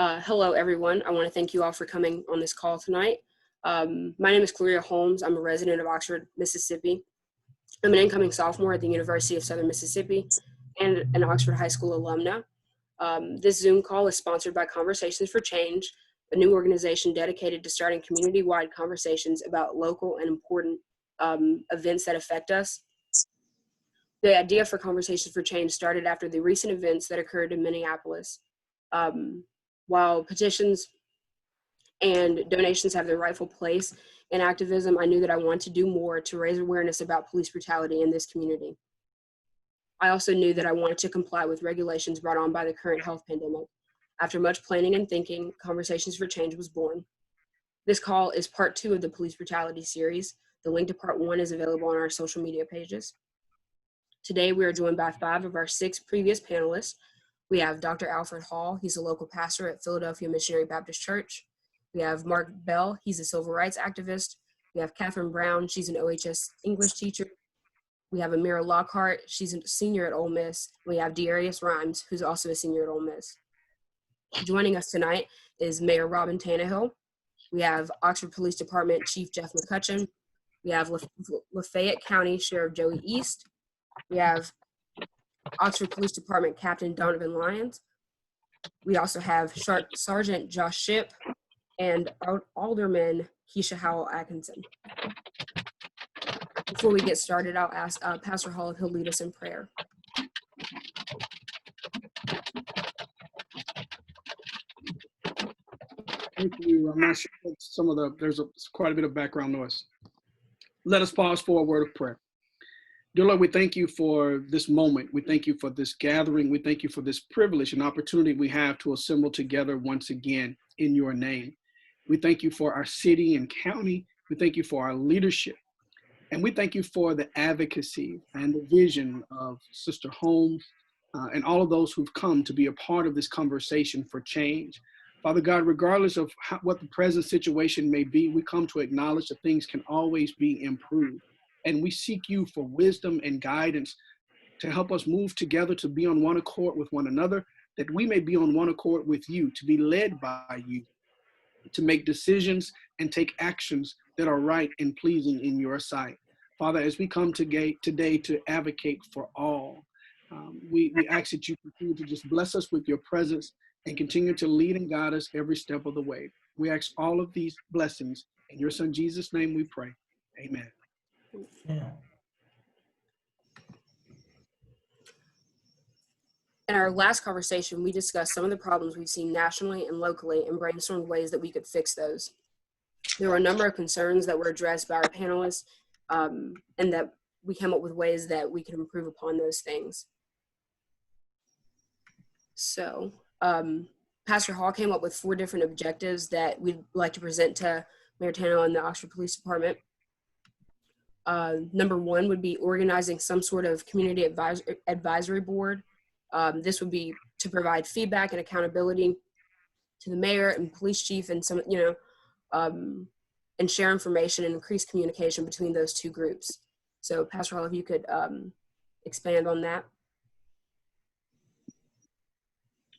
Hello, everyone. I want to thank you all for coming on this call tonight. My name is Claria Holmes. I'm a resident of Oxford, Mississippi. I'm an incoming sophomore at the University of Southern Mississippi and an Oxford High School alumna. This Zoom call is sponsored by Conversations for Change, a new organization dedicated to starting community-wide conversations about local and important events that affect us. The idea for Conversations for Change started after the recent events that occurred in Minneapolis. While petitions and donations have their rightful place in activism, I knew that I wanted to do more to raise awareness about police brutality in this community. I also knew that I wanted to comply with regulations brought on by the current health pandemic. After much planning and thinking, Conversations for Change was born. This call is part 2 of the police brutality series. The link to part 1 is available on our social media pages. Today, we are joined by 5 of our 6 previous panelists. We have Dr. Alfred Hall. He's a local pastor at Philadelphia Missionary Baptist Church. We have Mark Bell. He's a civil rights activist. We have Catherine Brown. She's an OHS English teacher. We have Amira Lockhart. She's a senior at Ole Miss. We have Darius Rhymes, who's also a senior at Ole Miss. Joining us tonight is Mayor Robin Tannehill. We have Oxford Police Department Chief Jeff McCutcheon. We have Lafayette County Sheriff Joey East. We have Oxford Police Department Captain Donovan Lyons. We also have Sergeant Josh Shipp and Alderman Keisha Howell Atkinson. Before we get started, I'll ask Pastor Hall if he'll lead us in prayer. Thank you. I'm not sure what there's quite a bit of background noise. Let us pause for a word of prayer. Dear Lord, we thank you for this moment. We thank you for this gathering. We thank you for this privilege and opportunity we have to assemble together once again in your name. We thank you for our city and county. We thank you for our leadership. And we thank you for the advocacy and the vision of Sister Holmes and all of those who've come to be a part of this conversation for change. Father God, regardless of what the present situation may be, we come to acknowledge that things can always be improved. And we seek you for wisdom and guidance to help us move together, to be on one accord with one another, that we may be on one accord with you, to be led by you, to make decisions and take actions that are right and pleasing in your sight. Father, as we come today to advocate for all, we ask that you continue to just bless us with your presence and continue to lead and guide us every step of the way. We ask all of these blessings in your son Jesus' name we pray. Amen. Yeah. In our last conversation, we discussed some of the problems we've seen nationally and locally and brainstormed ways that we could fix those. There were a number of concerns that were addressed by our panelists, and that we came up with ways that we could improve upon those things. So, Pastor Hall came up with 4 different objectives that we'd like to present to Mayor Tannehill and the Oxford Police Department. Number 1 would be organizing some sort of community advisory board. This would be to provide feedback and accountability to the mayor and police chief and some, and share information and increase communication between those 2 groups. So Pastor Hall, if you could expand on that.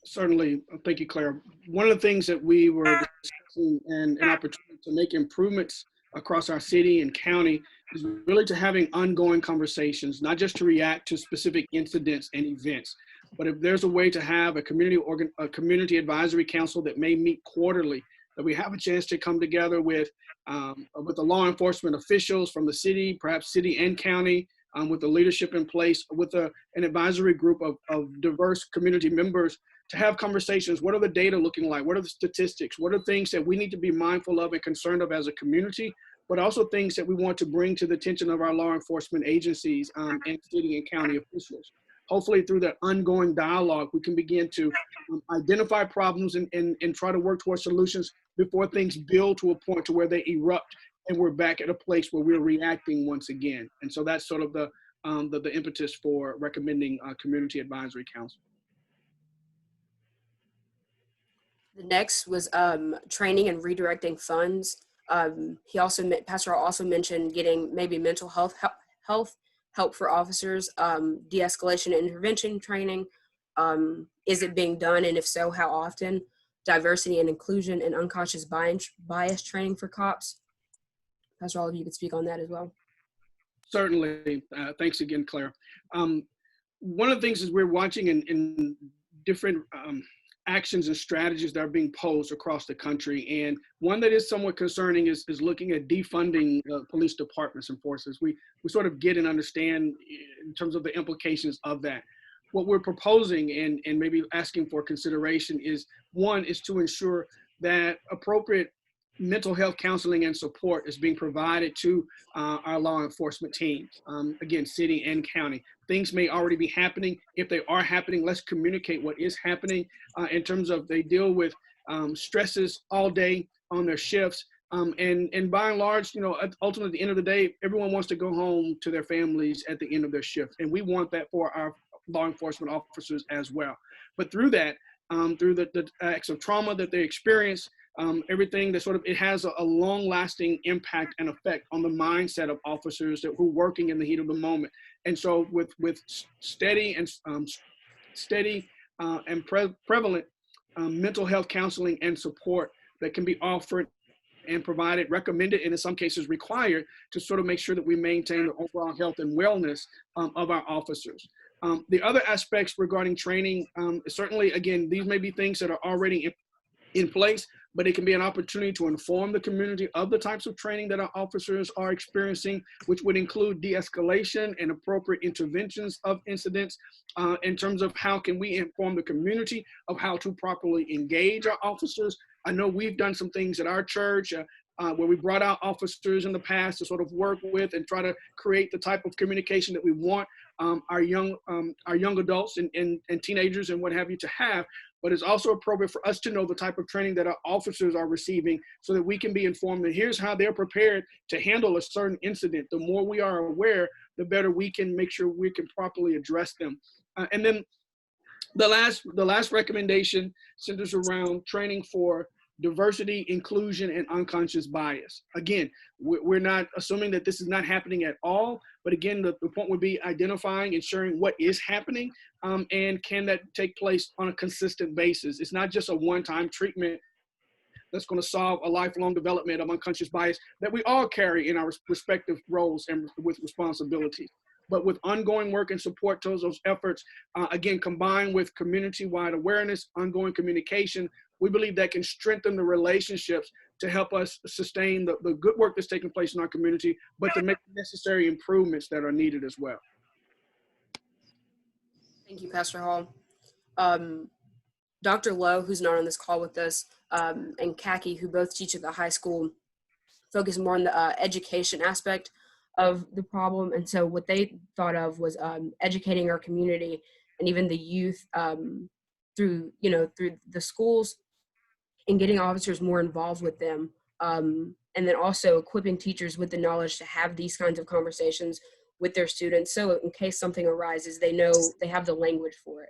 Certainly. Thank you, Claire. One of the things that we were discussing and an opportunity to make improvements across our city and county is really to having ongoing conversations, not just to react to specific incidents and events, but if there's a way to have a community advisory council that may meet quarterly, that we have a chance to come together with the law enforcement officials from the city, perhaps city and county, with the leadership in place, with an advisory group of diverse community members to have conversations. What are the data looking like? What are the statistics? What are things that we need to be mindful of and concerned of as a community, but also things that we want to bring to the attention of our law enforcement agencies and city and county officials. Hopefully through that ongoing dialogue, we can begin to identify problems and try to work towards solutions before things build to a point to where they erupt and we're back at a place where we're reacting once again. And so that's sort of the impetus for recommending a community advisory council. The next was training and redirecting funds. Pastor also mentioned getting maybe mental health help for officers, de-escalation and intervention training. Is it being done, and if so, how often? diversity and inclusion and unconscious bias training for cops. Pastor Hall, if you could speak on that as well. Certainly. Thanks again, Claire. One of the things is we're watching in different actions and strategies that are being posed across the country. And one that is somewhat concerning is looking at defunding police departments and forces. We sort of get and understand in terms of the implications of that. What we're proposing and maybe asking for consideration is, one, is to ensure that appropriate mental health counseling and support is being provided to our law enforcement teams, again, city and county. Things may already be happening. If they are happening, let's communicate what is happening in terms of they deal with stresses all day on their shifts. And by and large, ultimately at the end of the day, everyone wants to go home to their families at the end of their shift. And we want that for our law enforcement officers as well. But through that, through the acts of trauma that they experience, everything that it has a long-lasting impact and effect on the mindset of officers who are working in the heat of the moment. And so with steady and prevalent mental health counseling and support that can be offered and provided, recommended, and in some cases required to sort of make sure that we maintain the overall health and wellness of our officers. The other aspects regarding training, certainly, again, these may be things that are already in place, but it can be an opportunity to inform the community of the types of training that our officers are experiencing, which would include de-escalation and appropriate interventions of incidents in terms of how can we inform the community of how to properly engage our officers. I know we've done some things at our church where we brought out officers in the past to sort of work with and try to create the type of communication that we want our young adults and teenagers and what have you to have. But it's also appropriate for us to know the type of training that our officers are receiving so that we can be informed that here's how they're prepared to handle a certain incident. The more we are aware, the better we can make sure we can properly address them. And then the last recommendation centers around training for diversity, inclusion, and unconscious bias. Again, we're not assuming that this is not happening at all, but again, the point would be identifying and sharing what is happening, and can that take place on a consistent basis. It's not just a one-time treatment that's going to solve a lifelong development of unconscious bias that we all carry in our respective roles and with responsibilities. But with ongoing work and support towards those efforts, again, combined with community-wide awareness, ongoing communication, we believe that can strengthen the relationships to help us sustain the good work that's taking place in our community, but to make necessary improvements that are needed as well. Thank you, Pastor Hall. Dr. Lowe, who's not on this call with us, and Kaki, who both teach at the high school, focus more on the education aspect of the problem. And so what they thought of was educating our community and even the youth through the schools and getting officers more involved with them. And then also equipping teachers with the knowledge to have these kinds of conversations with their students. So in case something arises, they know they have the language for it.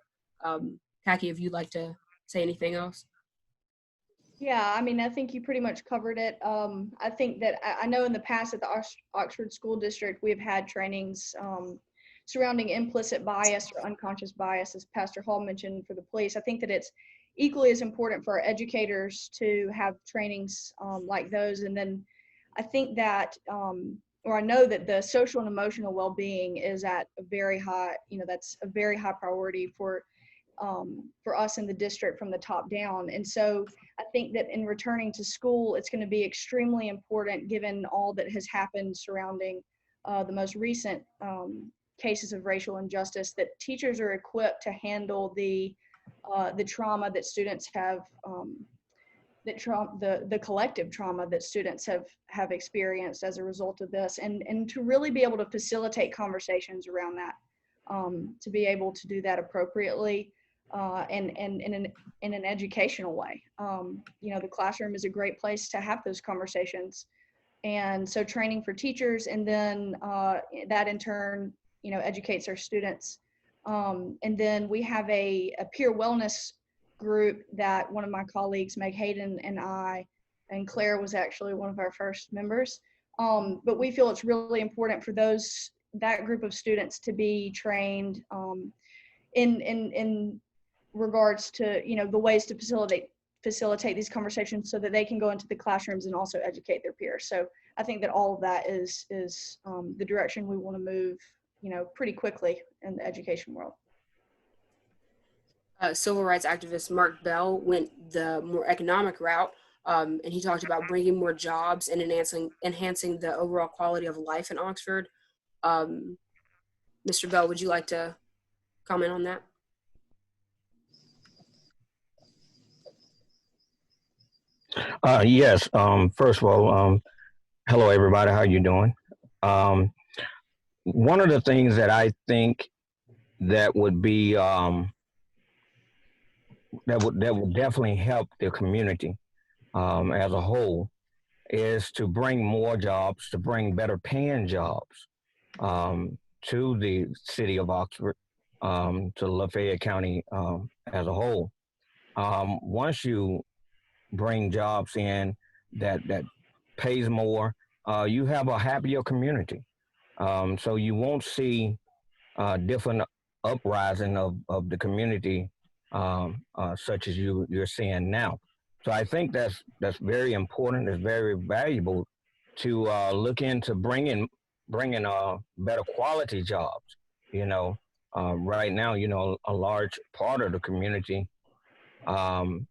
Kaki, if you'd like to say anything else. Yeah, I mean, I think you pretty much covered it. I think that I know in the past at the Oxford School District, we've had trainings surrounding implicit bias or unconscious bias, as Pastor Hall mentioned, for the police. I think that it's equally as important for our educators to have trainings like those. And then I think that, or I know that the social and emotional well-being is at a very high, that's a very high priority for us in the district from the top down. And so I think that in returning to school, it's going to be extremely important, given all that has happened surrounding the most recent cases of racial injustice, that teachers are equipped to handle the trauma that students have, the collective trauma that students have experienced as a result of this, and to really be able to facilitate conversations around that, to be able to do that appropriately. And in an educational way. The classroom is a great place to have those conversations. And so training for teachers, and then that in turn, educates our students. And then we have a peer wellness group that one of my colleagues, Meg Hayden, and I, and Claire was actually one of our first members. But we feel it's really important for that group of students to be trained in regards to the ways to facilitate these conversations so that they can go into the classrooms and also educate their peers. So I think that all of that is the direction we want to move, pretty quickly in the education world. Civil rights activist Mark Bell went the more economic route, and he talked about bringing more jobs and enhancing the overall quality of life in Oxford. Mr. Bell, would you like to comment on that? Yes. First of all, hello everybody. How you doing? Um, One of the things that I think that would be that would definitely help the community as a whole is to bring more jobs, to bring better paying jobs to the city of Oxford, to Lafayette County as a whole. Once you bring jobs in that pays more, you have a happier community. So you won't see different uprising of the community such as you're seeing now. So I think that's very important. It's very valuable to look into bringing better quality jobs. You know, right now, a large part of the community um,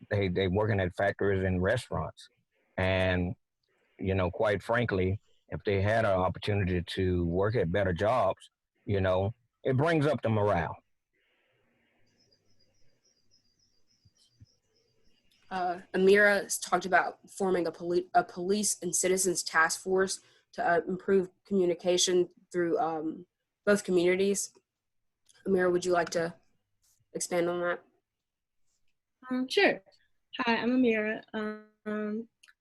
they working at factories and restaurants, and quite frankly, if they had an opportunity to work at better jobs, you know, it brings up the morale. Amira has talked about forming a police and citizens task force to improve communication through both communities. Amira, would you like to expand on that? Sure. Hi, I'm Amira.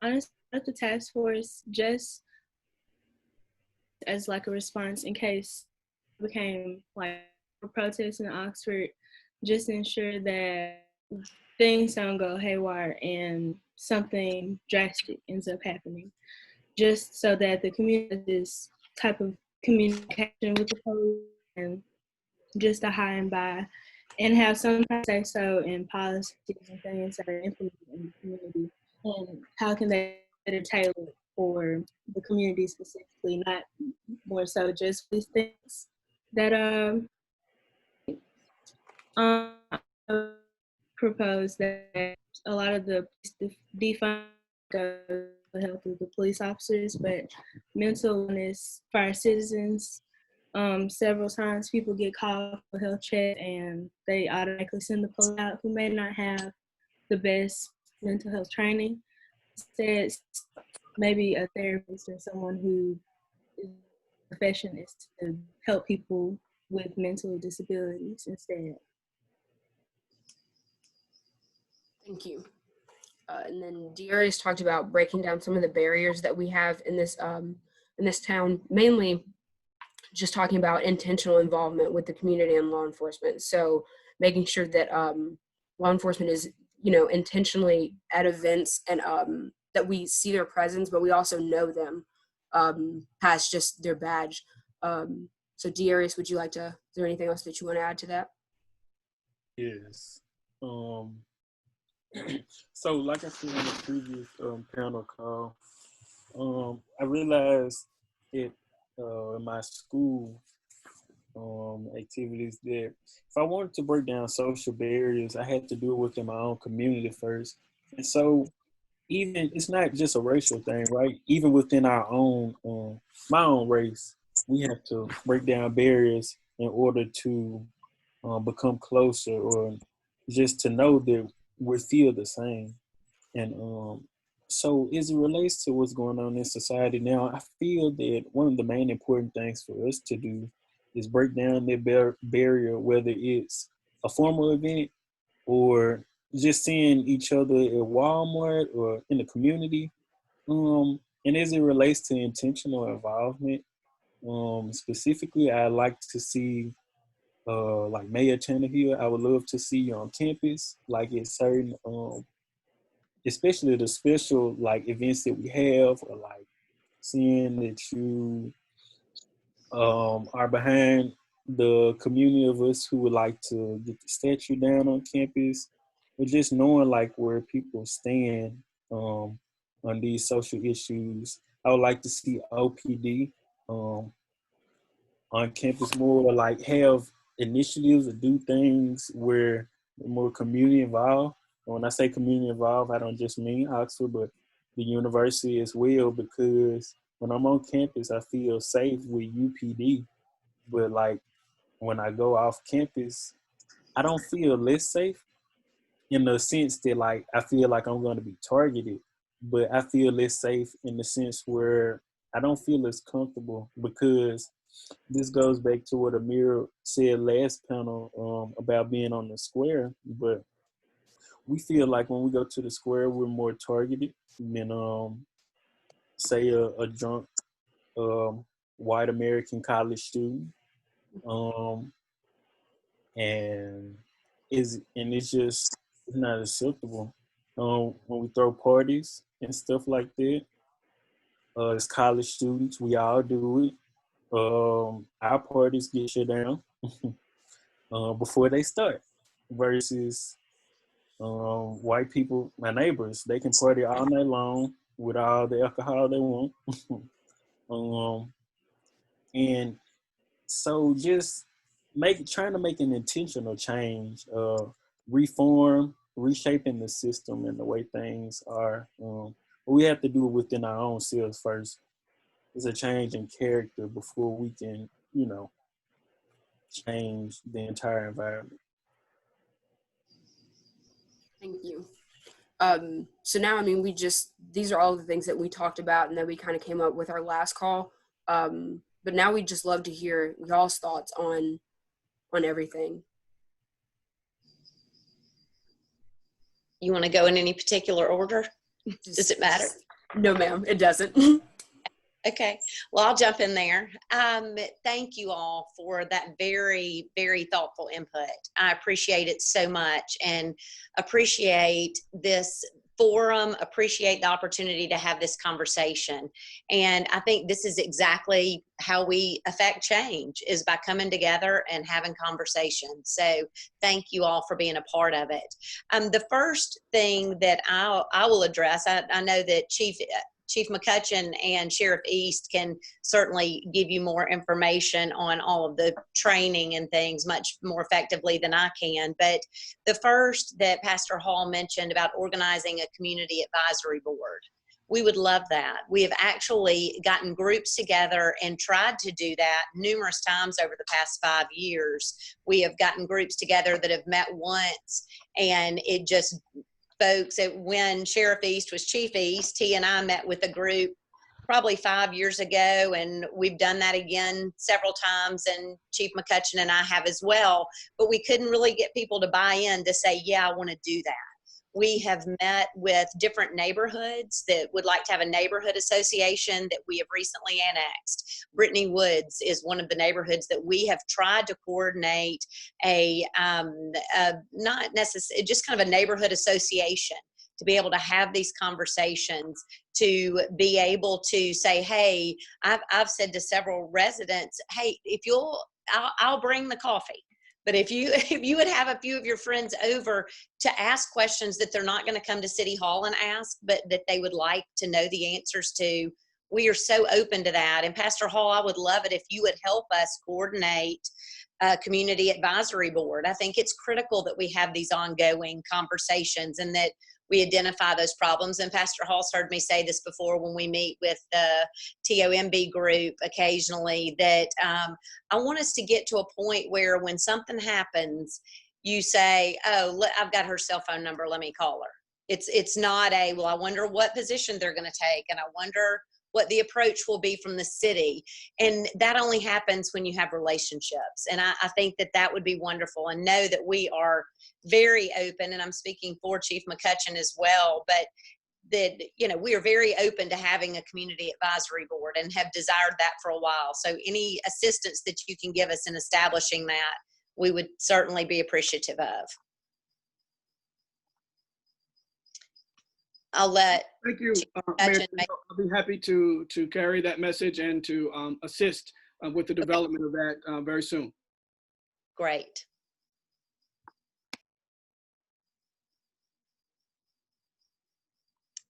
Honestly, the task force just as like a response in case it became like a protest in Oxford, just ensure that things don't go haywire and something drastic ends up happening. Just so that the community has this type of communication with the police and just a high and by and have some say so in policies and things that are implemented in the community, and how can they better tailor for the community specifically, not more so just these things that um propose that a lot of the defund goes to the health of the police officers, but mental illness for our citizens. Several times people get called for health check and they automatically send the police out who may not have the best mental health training. Instead, maybe a therapist or someone who is profession is to help people with mental disabilities instead. Thank you. And then Darius talked about breaking down some of the barriers that we have in this town, mainly just talking about intentional involvement with the community and law enforcement. So making sure that law enforcement is, intentionally at events and that we see their presence, but we also know them past just their badge. So Darius, is there anything else that you want to add to that? Yes. So, like I said in the previous panel call, I realized it in my school activities that if I wanted to break down social barriers, I had to do it within my own community first. And so, even it's not just a racial thing, right? Even within our own, my own race, we have to break down barriers in order to become closer, or just to know that we feel the same. And so, as it relates to what's going on in society now, I feel that one of the main important things for us to do is break down that barrier, whether it's a formal event or just seeing each other at Walmart or in the community. And as it relates to intentional involvement, specifically, I like to see like Mayor Tannehill. I would love to see you on campus, like at certain especially the special like events that we have, or like seeing that you are behind the community of us who would like to get the statue down on campus. but just knowing like where people stand on these social issues. I would like to see OPD on campus more, like have initiatives or do things where they're more community involved. And when I say community involved, I don't just mean Oxford, but the university as well, because when I'm on campus, I feel safe with UPD. But like when I go off campus, I don't feel less safe in the sense that like I feel like I'm going to be targeted, but I feel less safe in the sense where I don't feel as comfortable, because this goes back to what Amir said last panel about being on the square. But we feel like when we go to the square, we're more targeted than say a drunk white American college student. Um, and it's just not acceptable. When we throw parties and stuff like that, as college students, we all do it. Our parties get shut down before they start, versus white people, my neighbors, they can party all night long with all the alcohol they want. um, and so just trying to make an intentional change, reform, reshaping the system and the way things are. We have to do it within our own selves first. It's a change in character before we can, change the entire environment. Thank you. So now, I mean, these are all the things that we talked about and that we kind of came up with our last call. But now we'd just love to hear y'all's thoughts on everything. You want to go in any particular order? Does it matter? No, ma'am, it doesn't. Okay, well, I'll jump in there. Thank you all for that very, very thoughtful input. I appreciate it so much, and appreciate this forum, appreciate the opportunity to have this conversation. And I think this is exactly how we affect change, is by coming together and having conversations. So thank you all for being a part of it. The first thing that I will address, I know that Chief McCutcheon and Sheriff East can certainly give you more information on all of the training and things much more effectively than I can. But the first that Pastor Hall mentioned about organizing a community advisory board, we would love that. We have actually gotten groups together and tried to do that numerous times over the past 5 years. We have gotten groups together that have met once, and it just folks, when Sheriff East was Chief East, he and I met with a group probably 5 years ago, and we've done that again several times, and Chief McCutcheon and I have as well, but we couldn't really get people to buy in to say, yeah, I want to do that. We have met with different neighborhoods that would like to have a neighborhood association that we have recently annexed. Brittany Woods is one of the neighborhoods that we have tried to coordinate not necessarily, just kind of a neighborhood association to be able to have these conversations, to be able to say, hey, I've said to several residents, hey, I'll bring the coffee. But if you would have a few of your friends over to ask questions that they're not going to come to City Hall and ask, but that they would like to know the answers to, we are so open to that. And Pastor Hall, I would love it if you would help us coordinate a community advisory board. I think it's critical that we have these ongoing conversations and that we identify those problems. And Pastor Hall's heard me say this before when we meet with the TOMB group occasionally, that I want us to get to a point where when something happens, you say, oh, I've got her cell phone number, let me call her. It's not well, I wonder what position they're going to take, and I wonder what the approach will be from the city. And that only happens when you have relationships. And I think that would be wonderful, and know that we are very open, and I'm speaking for Chief McCutcheon as well, but that, we are very open to having a community advisory board and have desired that for a while. So any assistance that you can give us in establishing that, we would certainly be appreciative of. I'll let. Thank you, Mayor. I'll be happy to carry that message and to assist with the development of that very soon. Great.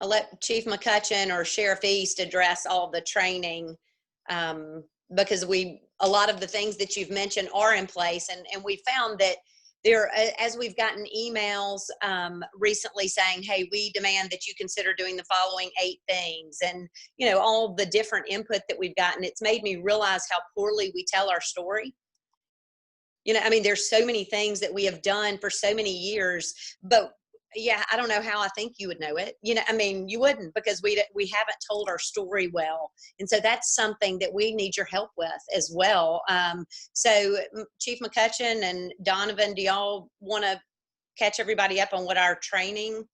I'll let Chief McCutcheon or Sheriff East address all the training, because a lot of the things that you've mentioned are in place, and we found that there, as we've gotten emails recently saying, hey, we demand that you consider doing the following 8 things, and all the different input that we've gotten, it's made me realize how poorly we tell our story. I mean, there's so many things that we have done for so many years, but yeah, I don't know how I think you would know it. I mean, you wouldn't, because we haven't told our story well. And so that's something that we need your help with as well. So Chief McCutcheon and Donovan, do y'all want to catch everybody up on what our training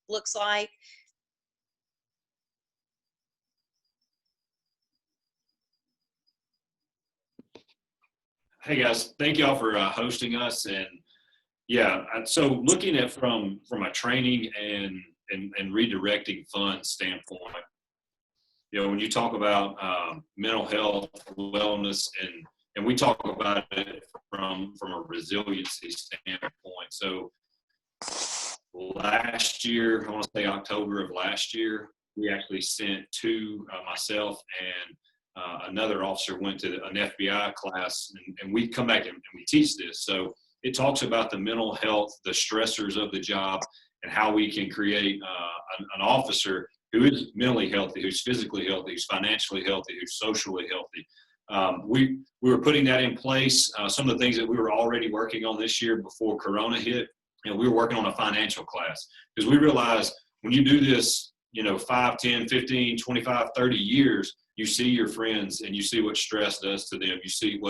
looks like? Hey guys, thank y'all for hosting us. And yeah, so looking at from a training and redirecting funds standpoint, when you talk about mental health, wellness, and we talk about it from a resiliency standpoint. So last year, I want to say October of last year, we actually sent myself and another officer went to an FBI class, and we come back and we teach this. So it talks about the mental health, the stressors of the job, and how we can create an officer who is mentally healthy, who's physically healthy, who's financially healthy, who's socially healthy. We were putting that in place. Some of the things that we were already working on this year before Corona hit, we were working on a financial class, because we realized when you do this, 5, 10, 15, 25, 30 years, you see your friends and you see what stress does to them. You see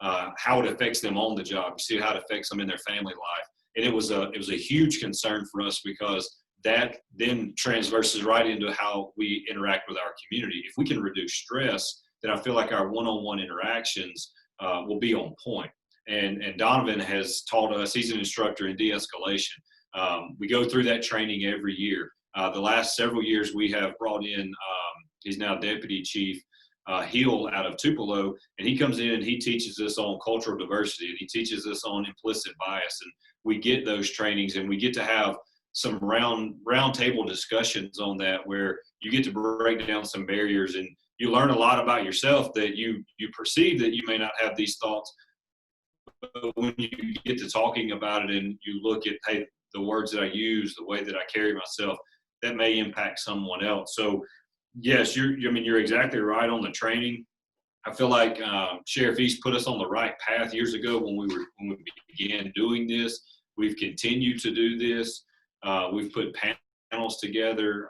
how it affects them on the job. You see how it affects them in their family life. And it was a huge concern for us, because that then transverses right into how we interact with our community. If we can reduce stress, then I feel like our one-on-one interactions will be on point. And Donovan has taught us, he's an instructor in de-escalation. We go through that training every year. The last several years we have brought in, he's now Deputy Chief Hill out of Tupelo, and he comes in and he teaches us on cultural diversity, and he teaches us on implicit bias. And we get those trainings, and we get to have some round table discussions on that, where you get to break down some barriers, and you learn a lot about yourself that you perceive that you may not have these thoughts. But when you get to talking about it and you look at, hey, the words that I use, the way that I carry myself, that may impact someone else. So yes, you're exactly right on the training. I feel like Sheriff East put us on the right path years ago when we began doing this. We've continued to do this. We've put panels together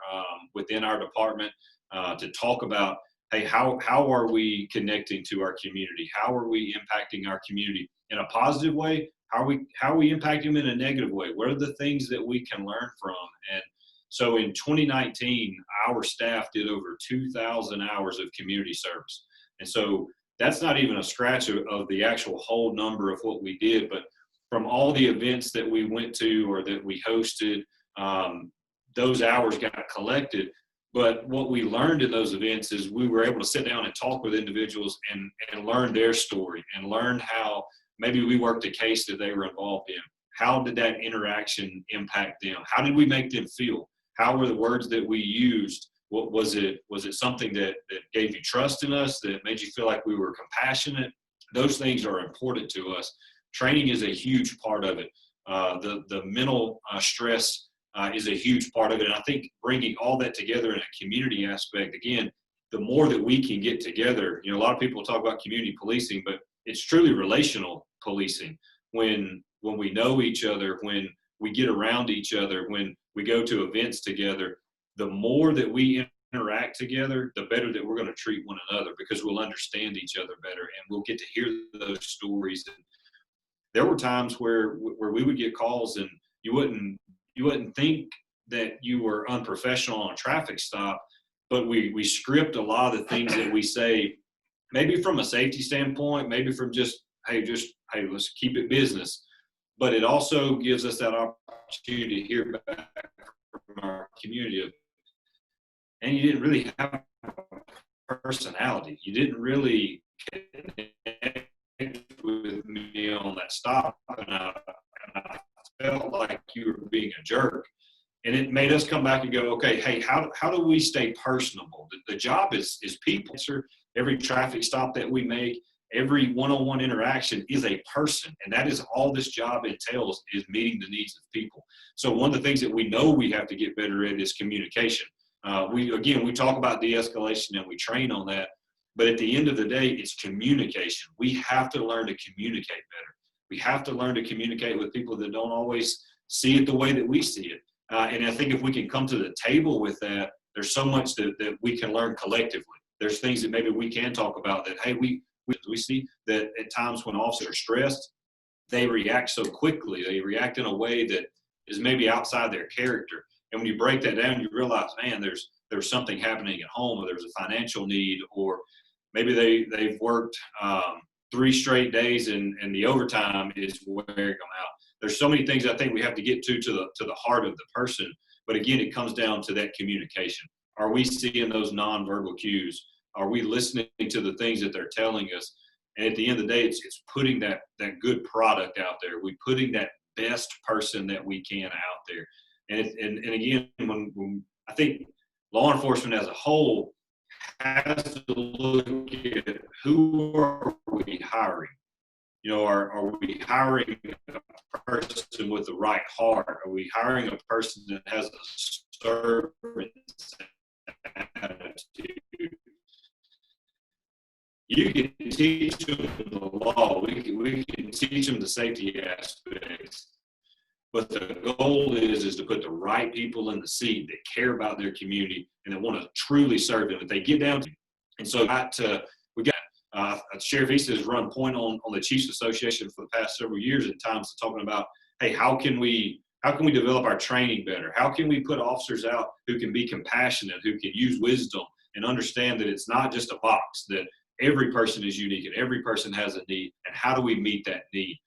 within our department to talk about, hey, how are we connecting to our community? How are we impacting our community in a positive way? How are we impacting them in a negative way? What are the things that we can learn from? And so in 2019, our staff did over 2,000 hours of community service. And so that's not even a scratch of the actual whole number of what we did, but from all the events that we went to or that we hosted, those hours got collected. But what we learned in those events is we were able to sit down and talk with individuals and learn their story, and learn how maybe we worked a case that they were involved in. How did that interaction impact them? How did we make them feel? How were the words that we used? What was it something that gave you trust in us, that made you feel like we were compassionate? Those things are important to us. Training is a huge part of it. The mental stress is a huge part of it. And I think bringing all that together in a community aspect, again, the more that we can get together, a lot of people talk about community policing, but it's truly relational policing. When we know each other, when we get around each other, when we go to events together, the more that we interact together, the better that we're going to treat one another, because we'll understand each other better and we'll get to hear those stories. And there were times where we would get calls and you wouldn't think that you were unprofessional on a traffic stop, but we script a lot of the things that we say, maybe from a safety standpoint, maybe from just, hey, let's keep it business. But it also gives us that opportunity to hear back from our community of, and you didn't really have a personality. You didn't really connect with me on that stop, and I felt like you were being a jerk. And it made us come back and go, okay, hey, how do we stay personable? The job is people. Every traffic stop that we make, every one-on-one interaction is a person. And that is all this job entails, is meeting the needs of people. So one of the things that we know we have to get better at is communication. We talk about de-escalation and we train on that. But at the end of the day, it's communication. We have to learn to communicate better. We have to learn to communicate with people that don't always see it the way that we see it. And I think if we can come to the table with that, there's so much that we can learn collectively. There's things that maybe we can talk about that, hey, we see that at times when officers are stressed, they react so quickly. They react in a way that is maybe outside their character. And when you break that down, you realize, man, there's something happening at home, or there's a financial need, or maybe they've worked 3 straight days and the overtime is wearing them out. There's so many things I think we have to get to the heart of the person. But again, it comes down to that communication. Are we seeing those nonverbal cues? Are we listening to the things that they're telling us? And at the end of the day, it's putting that good product out there. We're putting that best person that we can out there. And again, when I think law enforcement as a whole has to look at who are we hiring? You know, are we hiring a person with the right heart? Are we hiring a person that has a servant attitude? You can teach them the law. We can teach them the safety aspects. But the goal is to put the right people in the seat that care about their community and that want to truly serve them. If they get down to, and so Sheriff Easton has run point on the Chiefs Association for the past several years at times talking about, hey, how can we develop our training better? How can we put officers out who can be compassionate, who can use wisdom and understand that it's not just a box, that every person is unique and every person has a need, and how do we meet that need?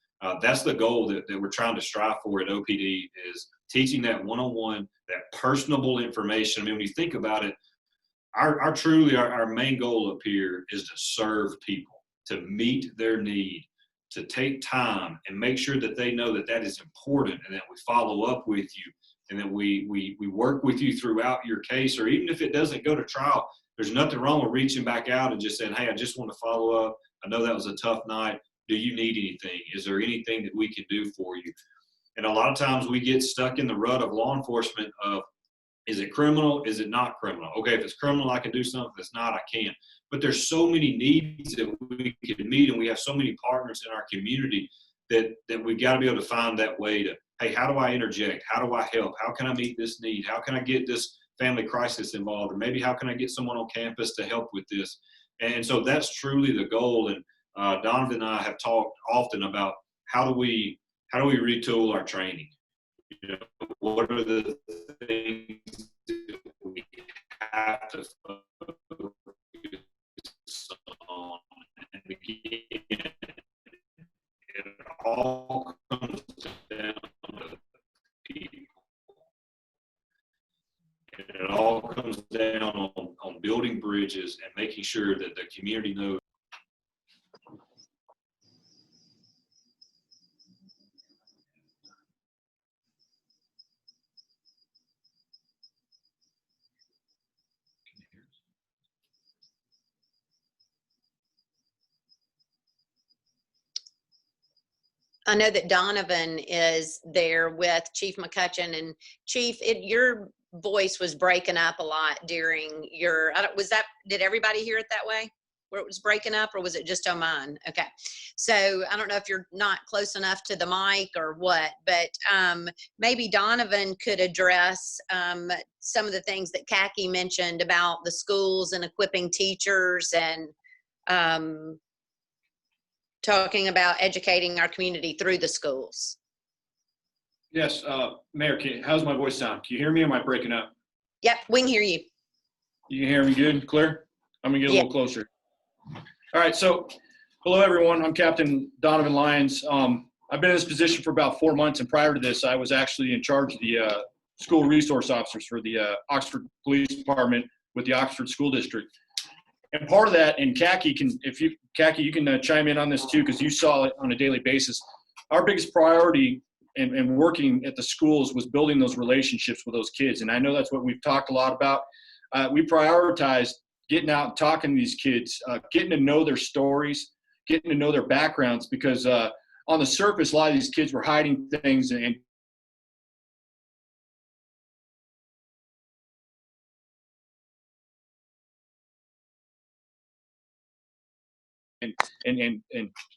That's the goal that we're trying to strive for at OPD, is teaching that one-on-one, that personable information. I mean, when you think about it, our main goal up here is to serve people, to meet their need, to take time and make sure that they know that that is important, and that we follow up with you, and that we work with you throughout your case. Or even if it doesn't go to trial, there's nothing wrong with reaching back out and just saying, hey, I just want to follow up. I know that was a tough night. Do you need anything? Is there anything that we can do for you? And a lot of times we get stuck in the rut of law enforcement of, is it criminal? Is it not criminal? Okay, if it's criminal, I can do something. If it's not, I can't. But there's so many needs that we can meet, and we have so many partners in our community that we've got to be able to find that way to, hey, how do I interject? How do I help? How can I meet this need? How can I get this family crisis involved? Or maybe how can I get someone on campus to help with this? And so that's truly the goal. And Donovan and I have talked often about how do we retool our training? You know, what are the things that we have to focus on? And again, it all comes down to people. And it all comes down on building bridges and making sure that the community knows. I know that Donovan is there with Chief McCutcheon, and Chief, your voice was breaking up a lot during your, did everybody hear it that way where it was breaking up, or was it just on mine? Okay. So I don't know if you're not close enough to the mic or what, but maybe Donovan could address some of the things that Kaki mentioned about the schools and equipping teachers, and talking about educating our community through the schools. Yes, Mayor, how's my voice sound? Can you hear me, or am I breaking up? Yep, we can hear you. You can hear me good, clear? I'm gonna get a little closer. All right, so hello everyone, I'm Captain Donovan Lyons. I've been in this position for about 4 months, and prior to this, I was actually in charge of the school resource officers for the Oxford Police Department with the Oxford School District. And part of that, and Kaki can chime in on this too, because you saw it on a daily basis. Our biggest priority and working at the schools was building those relationships with those kids. And I know that's what we've talked a lot about. We prioritized getting out and talking to these kids, getting to know their stories, getting to know their backgrounds, because on the surface, a lot of these kids were hiding things and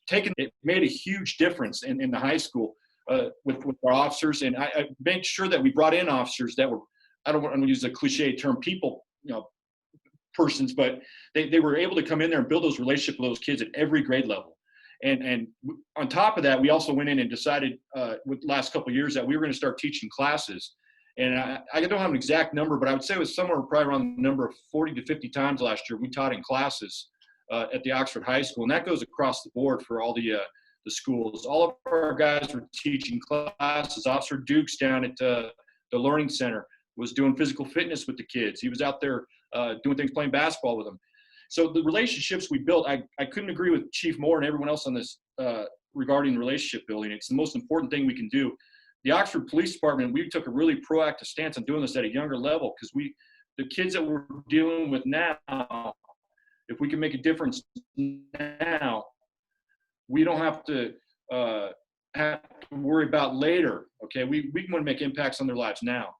taking it made a huge difference in the high school with our officers. And I made sure that we brought in officers that were, I don't want to use a cliche term, people, persons, but they were able to come in there and build those relationships with those kids at every grade level. And on top of that, we also went in and decided with the last couple of years that we were going to start teaching classes. And I don't have an exact number, but I would say it was somewhere probably around the number of 40 to 50 times last year we taught in classes at the Oxford High School. And that goes across the board for all the schools. All of our guys were teaching classes. Officer Dukes down at the Learning Center was doing physical fitness with the kids. He was out there doing things, playing basketball with them. So the relationships we built, I couldn't agree with Chief Moore and everyone else on this regarding relationship building. It's the most important thing we can do. The Oxford Police Department, we took a really proactive stance on doing this at a younger level, because the kids that we're dealing with now, if we can make a difference now, we don't have to worry about later. Okay, we want to make impacts on their lives now.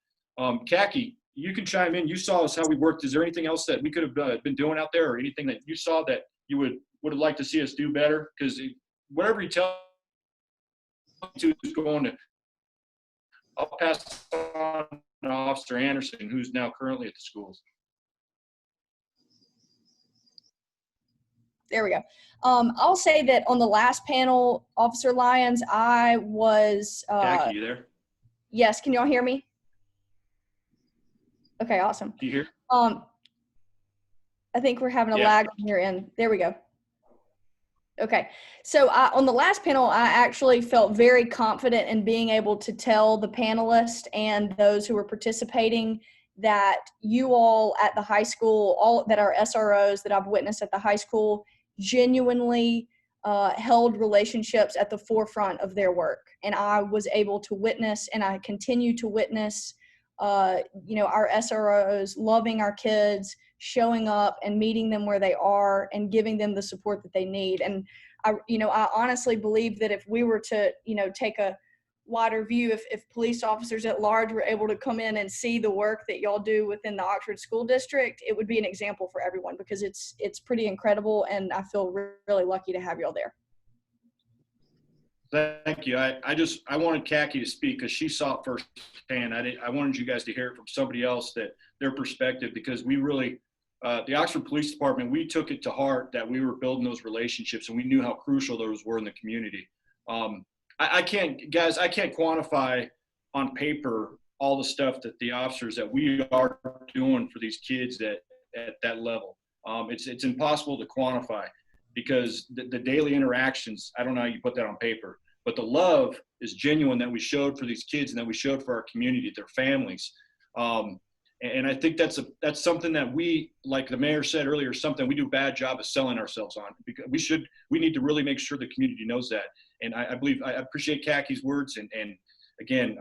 Khaki, you can chime in. You saw us how we worked. Is there anything else that we could have been doing out there, or anything that you saw that you would have liked to see us do better? Because whatever you tell to is going to, I'll pass on to Officer Anderson, who's now currently at the schools. There we go. I'll say that on the last panel, Officer Lyons, I was. Khaki, you there? Yes. Can y'all hear me? Okay, awesome. Do you hear? I think we're having a lag on your end. There we go. Okay, so on the last panel, I actually felt very confident in being able to tell the panelists and those who were participating that you all at the high school, all that are SROs that I've witnessed at the high school, genuinely held relationships at the forefront of their work. And I was able to witness, and I continue to witness, our SROs loving our kids, showing up and meeting them where they are and giving them the support that they need. And I honestly believe that if we were to, take a wider view, if police officers at large were able to come in and see the work that y'all do within the Oxford School District, it would be an example for everyone, because it's pretty incredible, and I feel really lucky to have y'all there. Thank you. I wanted Khaki to speak because she saw it firsthand. I wanted you guys to hear it from somebody else, that their perspective, because we really, the Oxford Police Department, we took it to heart that we were building those relationships, and we knew how crucial those were in the community. I can't quantify on paper all the stuff that the officers that we are doing for these kids at that level. It's impossible to quantify, because the daily interactions, I don't know how you put that on paper, but the love is genuine that we showed for these kids and that we showed for our community, their families. And I think that's something that we, like the mayor said earlier, something we do a bad job of selling ourselves on, because we need to really make sure the community knows that. And I appreciate Khaki's words. And again,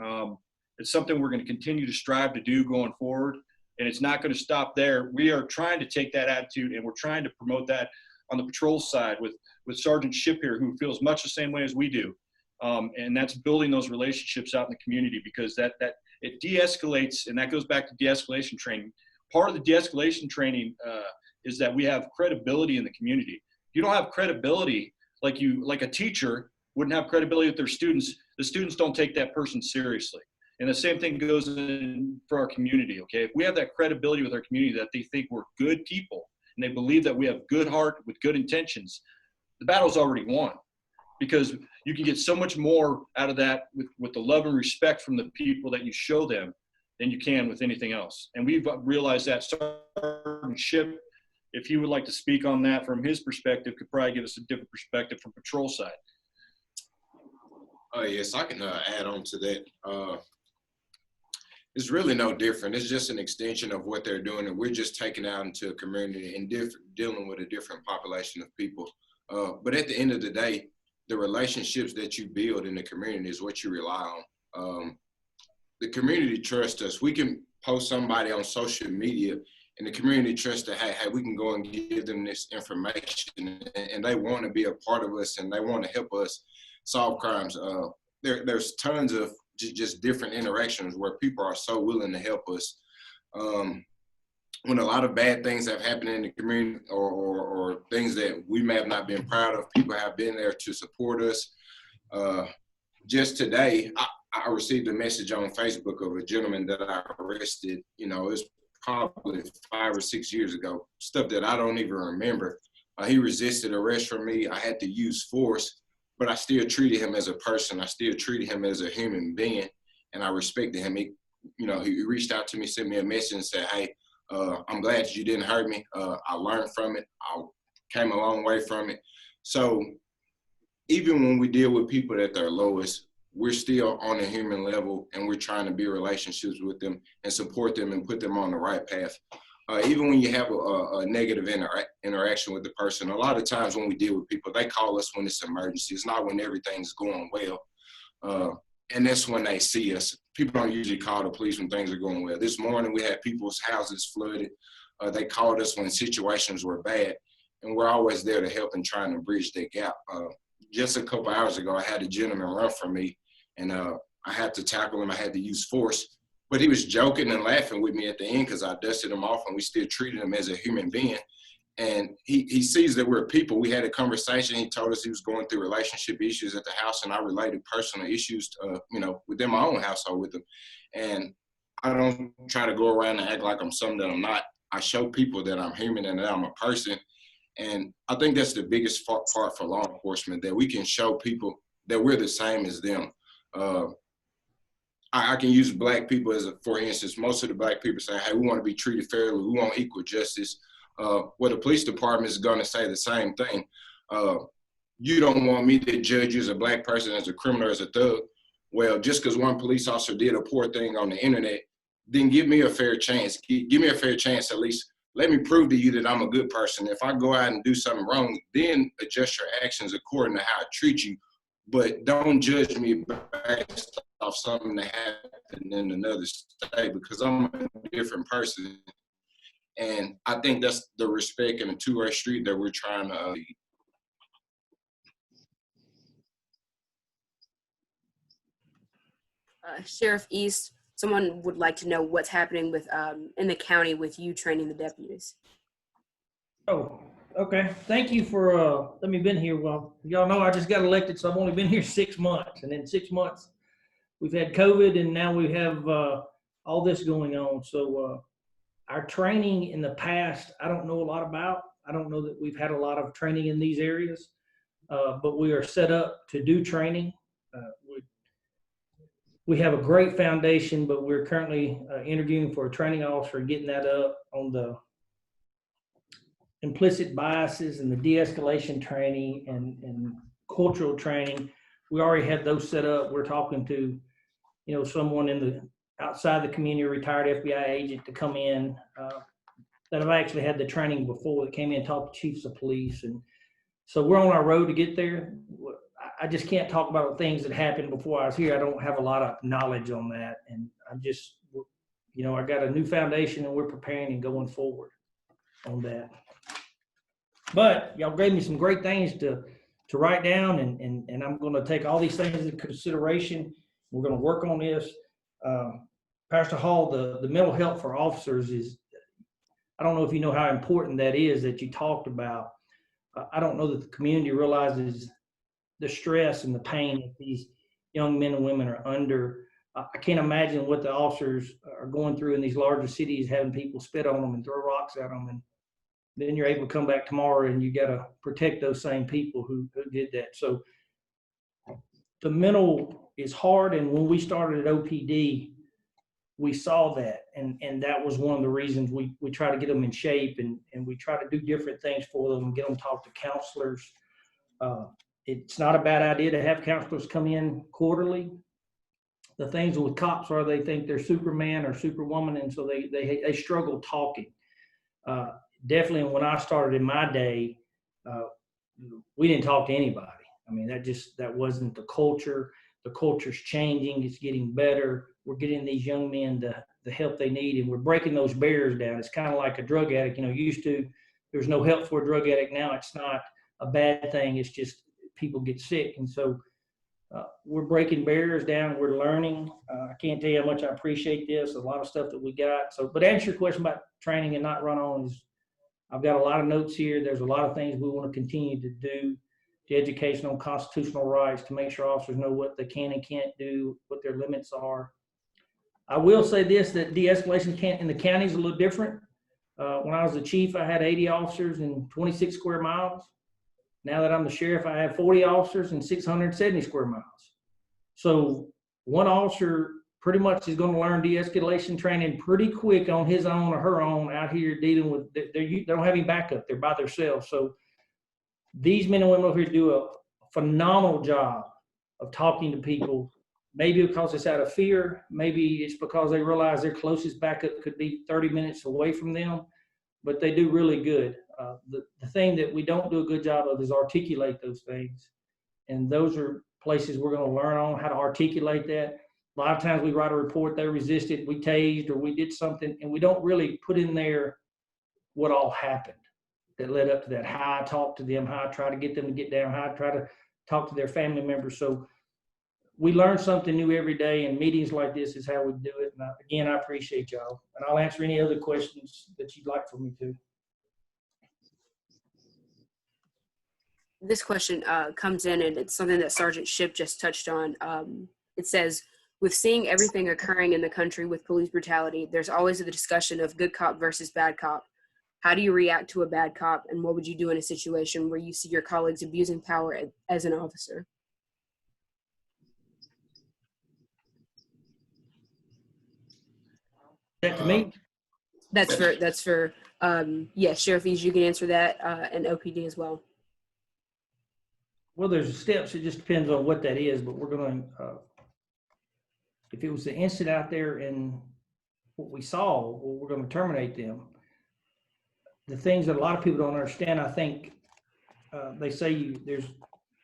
it's something we're going to continue to strive to do going forward. And it's not going to stop there. We are trying to take that attitude, and we're trying to promote that on the patrol side with Sergeant Ship here, who feels much the same way as we do. And that's building those relationships out in the community, because that it de-escalates, and that goes back to de-escalation training. Part of the de-escalation training is that we have credibility in the community. If you don't have credibility, like a teacher wouldn't have credibility with their students, the students don't take that person seriously. And the same thing goes in for our community, okay? If we have that credibility with our community, that they think we're good people, and they believe that we have good heart with good intentions, the battle's already won. Because you can get so much more out of that with the love and respect from the people that you show them than you can with anything else. And we've realized that. Sergeant Ship, if he would like to speak on that from his perspective, could probably give us a different perspective from patrol side. Yes, I can add on to that. It's really no different. It's just an extension of what they're doing, and we're just taking out into a community and dealing with a different population of people. But at the end of the day, the relationships that you build in the community is what you rely on. The community trusts us. We can post somebody on social media and the community trusts that, hey, we can go and give them this information, and they want to be a part of us and they want to help us solve crimes. There's tons of just different interactions where people are so willing to help us. When a lot of bad things have happened in the community or things that we may have not been proud of, people have been there to support us. Just today, I received a message on Facebook of a gentleman that I arrested. You know, it's probably 5 or 6 years ago, stuff that I don't even remember. He resisted arrest from me. I had to use force, but I still treated him as a person. I still treated him as a human being, and I respected him. He reached out to me, sent me a message and said, hey, I'm glad you didn't hurt me. I learned from it. I came a long way from it. So even when we deal with people at their lowest, we're still on a human level, and we're trying to build relationships with them and support them and put them on the right path. Even when you have a negative interaction with the person, a lot of times when we deal with people, they call us when it's an emergency. It's not when everything's going well. And that's when they see us. People don't usually call the police when things are going well. This morning we had people's houses flooded. They called us when situations were bad, and we're always there to help and trying to bridge that gap. Just a couple hours ago, I had a gentleman run from me, and I had to tackle him. I had to use force, but he was joking and laughing with me at the end because I dusted him off, and we still treated him as a human being. And he sees that we're people. We had a conversation. He told us he was going through relationship issues at the house, and I related personal issues, within my own household with him. And I don't try to go around and act like I'm something that I'm not. I show people that I'm human and that I'm a person. And I think that's the biggest part for law enforcement, that we can show people that we're the same as them. I can use black people for instance. Most of the black people say, hey, we want to be treated fairly. We want equal justice. Well, the police department is going to say the same thing. You don't want me to judge you as a black person, as a criminal, as a thug. Well, just because one police officer did a poor thing on the internet, then give me a fair chance. Give me a fair chance, at least. Let me prove to you that I'm a good person. If I go out and do something wrong, then adjust your actions according to how I treat you. But don't judge me based off something that happened in another state, because I'm a different person. And I think that's the respect and the two-way street that we're trying to lead. Sheriff East, someone would like to know what's happening with in the county with you training the deputies. Oh, okay. Thank you for let me been here. Well, y'all know I just got elected, so I've only been here 6 months, and in 6 months we've had COVID, and now we have all this going on. So our training in the past, I don't know a lot about. I don't know that we've had a lot of training in these areas, but we are set up to do training. We have a great foundation, but we're currently interviewing for a training officer, getting that up on the implicit biases and the de-escalation training and cultural training. We already have those set up. We're talking to, someone in the outside the community, a retired FBI agent to come in that have actually had the training before, that came in and talked to chiefs of police. And so we're on our road to get there. I just can't talk about things that happened before I was here. I don't have a lot of knowledge on that. And I'm just, I got a new foundation, and we're preparing and going forward on that. But y'all gave me some great things to write down, and I'm going to take all these things into consideration. We're going to work on this. Pastor Hall, the mental health for officers is, I don't know if you know how important that is that you talked about. I don't know that the community realizes the stress and the pain that these young men and women are under. I can't imagine what the officers are going through in these larger cities, having people spit on them and throw rocks at them. And then you're able to come back tomorrow and you got to protect those same people who did that. So the mental is hard. And when we started at OPD, we saw that. And that was one of the reasons we try to get them in shape, and we try to do different things for them and get them to talk to counselors. It's not a bad idea to have counselors come in quarterly. The things with cops are they think they're Superman or Superwoman, and so they struggle talking. Definitely when I started in my day, we didn't talk to anybody. I mean, that wasn't the culture. The culture's changing. It's getting better. We're getting these young men the help they need, and we're breaking those barriers down. It's kind of like a drug addict. Used to, there's no help for a drug addict. Now it's not a bad thing. It's just people get sick. And so we're breaking barriers down. We're learning. I can't tell you how much I appreciate this. A lot of stuff that we got. So, but to answer your question about training and not run on is, I've got a lot of notes here. There's a lot of things we want to continue to do. The education on constitutional rights to make sure officers know what they can and can't do, what their limits are. I will say this, that de-escalation in the county is a little different. When I was the chief, I had 80 officers in 26 square miles. Now that I'm the sheriff, I have 40 officers in 670 square miles. So one officer pretty much is going to learn de-escalation training pretty quick on his own or her own out here dealing with, they don't have any backup. They're by themselves. So these men and women over here do a phenomenal job of talking to people, maybe because it's out of fear, maybe it's because they realize their closest backup could be 30 minutes away from them, but they do really good. The thing that we don't do a good job of is articulate those things. And those are places we're going to learn on how to articulate that. A lot of times we write a report, they resisted, we tased, or we did something, and we don't really put in there what all happened that led up to that, how I talked to them, how I try to get them to get down, how I try to talk to their family members. So we learn something new every day, and meetings like this is how we do it. And again, I appreciate y'all. And I'll answer any other questions that you'd like for me to. This question comes in, and it's something that Sergeant Shipp just touched on. It says, with seeing everything occurring in the country with police brutality, there's always the discussion of good cop versus bad cop. How do you react to a bad cop, and what would you do in a situation where you see your colleagues abusing power as an officer? That to me? That's for Sheriff Ease, you can answer that, and OPD as well. Well, there's steps. It just depends on what that is, but we're going to, if it was the incident out there and what we saw, well, we're going to terminate them. The things that a lot of people don't understand, I think they say there's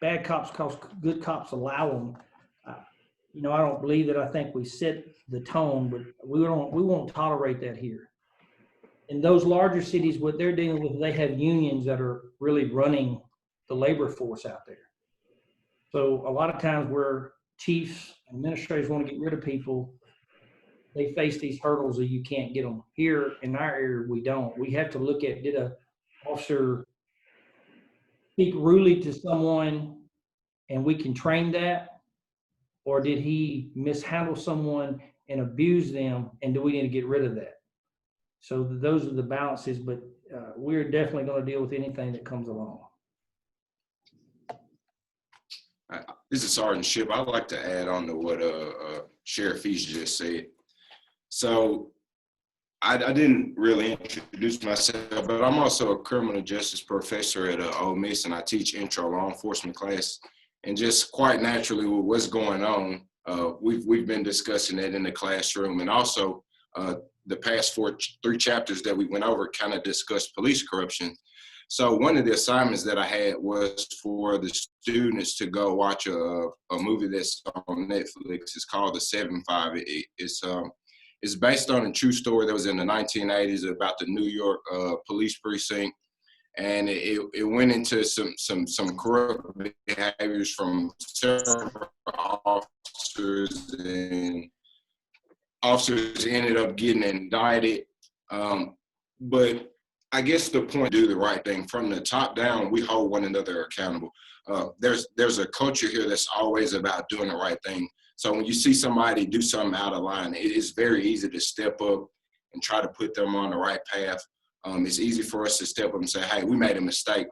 bad cops because good cops allow them. I don't believe that. I think we set the tone, but we won't tolerate that here. In those larger cities, what they're dealing with, they have unions that are really running the labor force out there. So a lot of times where chiefs and administrators want to get rid of people, they face these hurdles that you can't get them. Here in our area, we don't. We have to look at, did a officer speak rudely to someone and we can train that? Or did he mishandle someone and abuse them, and do we need to get rid of that? So those are the balances, but we're definitely going to deal with anything that comes along. This is Sergeant Shipp. I'd like to add on to what Sheriff East just said. So I didn't really introduce myself, but I'm also a criminal justice professor at Ole Miss, and I teach intro law enforcement class. And just quite naturally with what's going on, we've been discussing that in the classroom. And also the past three chapters that we went over kind of discussed police corruption. So one of the assignments that I had was for the students to go watch a movie that's on Netflix. It's called The 7-5. It's based on a true story that was in the 1980s about the New York police precinct. And it went into some corrupt behaviors from several officers, and officers ended up getting indicted. But I guess the point, do the right thing. From the top down, we hold one another accountable. There's a culture here that's always about doing the right thing. So when you see somebody do something out of line, it is very easy to step up and try to put them on the right path. It's easy for us to step up and say, hey, we made a mistake.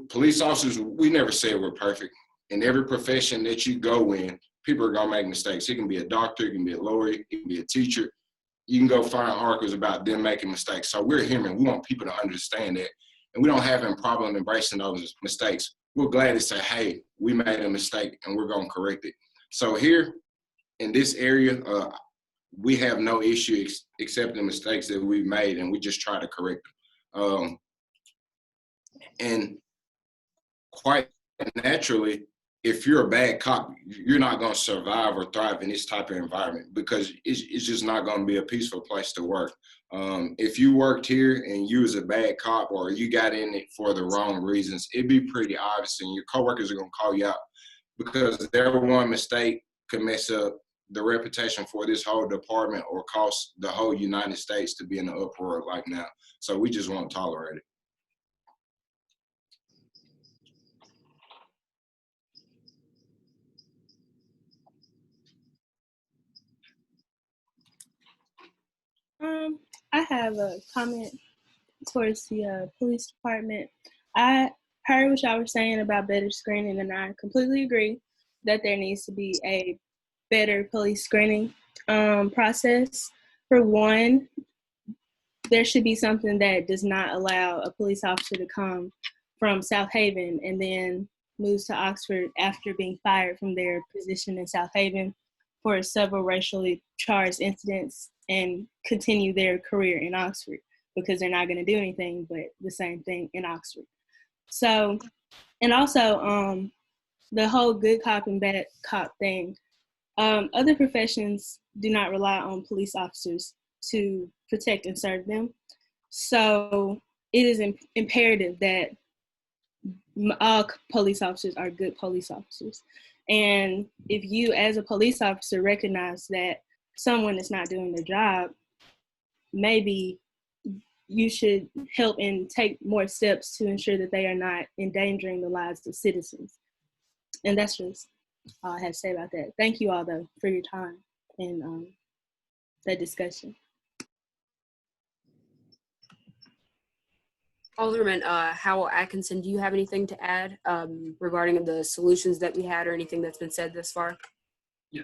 Police officers, we never say we're perfect. In every profession that you go in, people are going to make mistakes. It can be a doctor, it can be a lawyer, it can be a teacher. You can go find articles about them making mistakes. So we're human. We want people to understand that. And we don't have a problem embracing those mistakes. We're glad to say, hey, we made a mistake and we're going to correct it. So here in this area, we have no issue accepting mistakes that we've made, and we just try to correct them. And quite naturally, if you're a bad cop, you're not going to survive or thrive in this type of environment because it's just not going to be a peaceful place to work. If you worked here and you was a bad cop or you got in it for the wrong reasons, it'd be pretty obvious, and your coworkers are going to call you out because their one mistake could mess up the reputation for this whole department or cause the whole United States to be in an uproar like now. So we just won't tolerate it. I have a comment towards the police department. I heard what y'all were saying about better screening, and I completely agree that there needs to be a better police screening process. For one, there should be something that does not allow a police officer to come from South Haven and then moves to Oxford after being fired from their position in South Haven for several racially charged incidents and continue their career in Oxford, because they're not going to do anything but the same thing in Oxford. So, and also the whole good cop and bad cop thing. Other professions do not rely on police officers to protect and serve them. So it is imperative that all police officers are good police officers. And if you as a police officer recognize that someone is not doing their job, maybe you should help and take more steps to ensure that they are not endangering the lives of citizens. And that's just all I have to say about that. Thank you all, though, for your time and that discussion. Alderman Howell Atkinson, do you have anything to add regarding the solutions that we had or anything that's been said thus far? Yeah.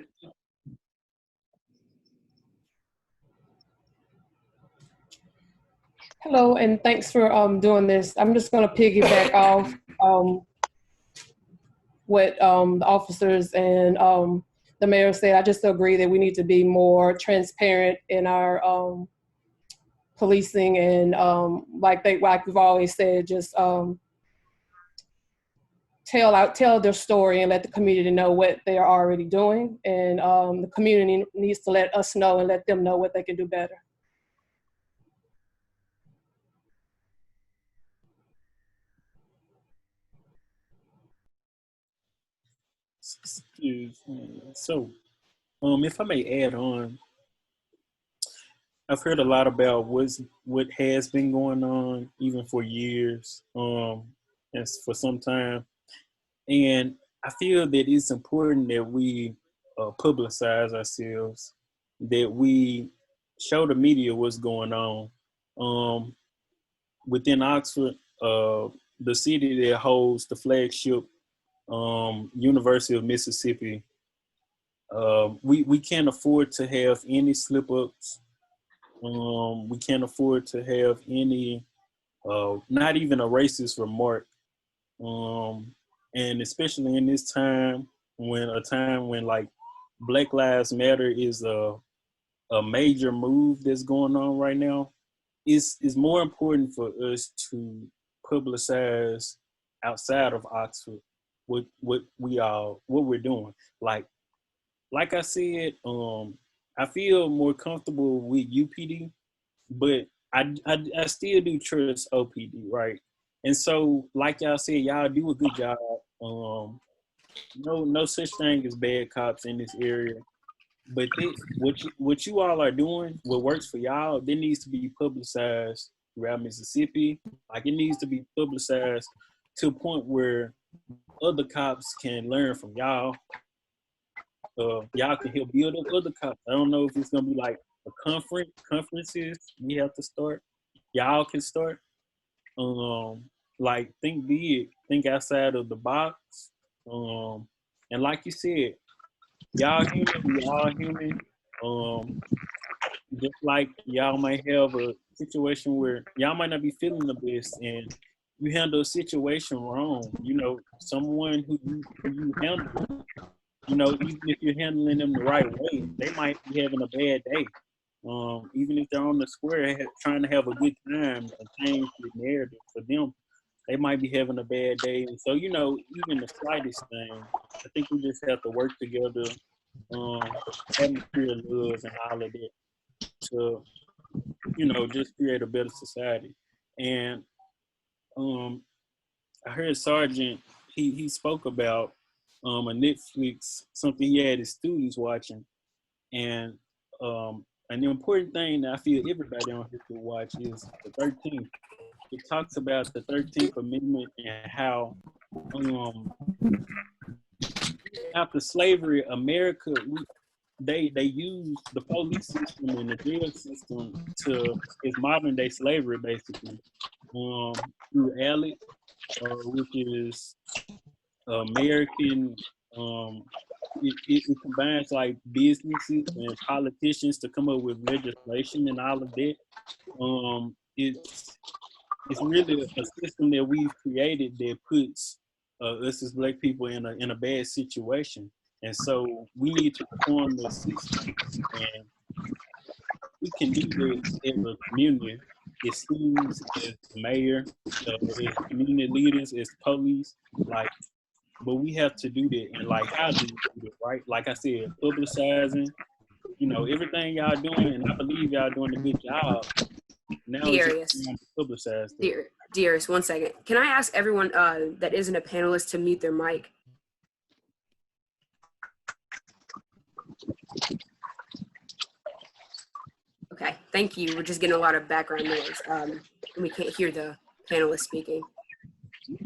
Hello, and thanks for doing this. I'm just going to piggyback off what the officers and the mayor said. I just agree that we need to be more transparent in our policing and like we've always said, just tell their story and let the community know what they are already doing, and the community needs to let us know and let them know what they can do better. So, if I may add on, I've heard a lot about what has been going on even for years, and for some time, and I feel that it's important that we publicize ourselves, that we show the media what's going on. Within Oxford, the city that holds the flagship University of Mississippi, we can't afford to have any slip-ups. We can't afford to have any, not even a racist remark. And especially in this time when like Black Lives Matter is a major move that's going on right now, it's more important for us to publicize outside of Oxford what we're doing. Like I said, I feel more comfortable with UPD, but I still do trust OPD, right? And so, like y'all said, y'all do a good job. No such thing as bad cops in this area. But what you all are doing, what works for y'all, there needs to be publicized throughout Mississippi. Like, it needs to be publicized to a point where other cops can learn from y'all. Y'all can help build up other cops. I don't know if it's gonna be like a conferences we have to start. Y'all can start. Like, think big, think outside of the box. And like you said, y'all human, we all human. Just like y'all might have a situation where y'all might not be feeling the best and you handle a situation wrong. You know, someone who you handle, you know, even if you're handling them the right way, they might be having a bad day. Even if they're on the square trying to have a good time and change the narrative for them. they might be having a bad day. And so, even the slightest thing, I think we just have to work together, atmosphere of love and all of that to, just create a better society. And I heard Sergeant, he spoke about a Netflix, something he had his students watching. And an important thing that I feel everybody on here should watch is the 13th. It talks about the 13th Amendment and how after slavery, America, they used the police system and the jail system to is modern day slavery basically. Through ALEC, which is American. It combines like businesses and politicians to come up with legislation and all of that. It's really a system that we've created that puts us as Black people in a bad situation, and so we need to reform the system. And we can do this as a community, as schools, as mayor, as community leaders, as police, like. But we have to do that, and like, how do we do it, right? Like I said, publicizing, everything y'all doing, and I believe y'all doing a good job. Now it's just publicized. Dearest, 1 second. Can I ask everyone that isn't a panelist to mute their mic? Okay, thank you. We're just getting a lot of background noise. And we can't hear the panelists speaking.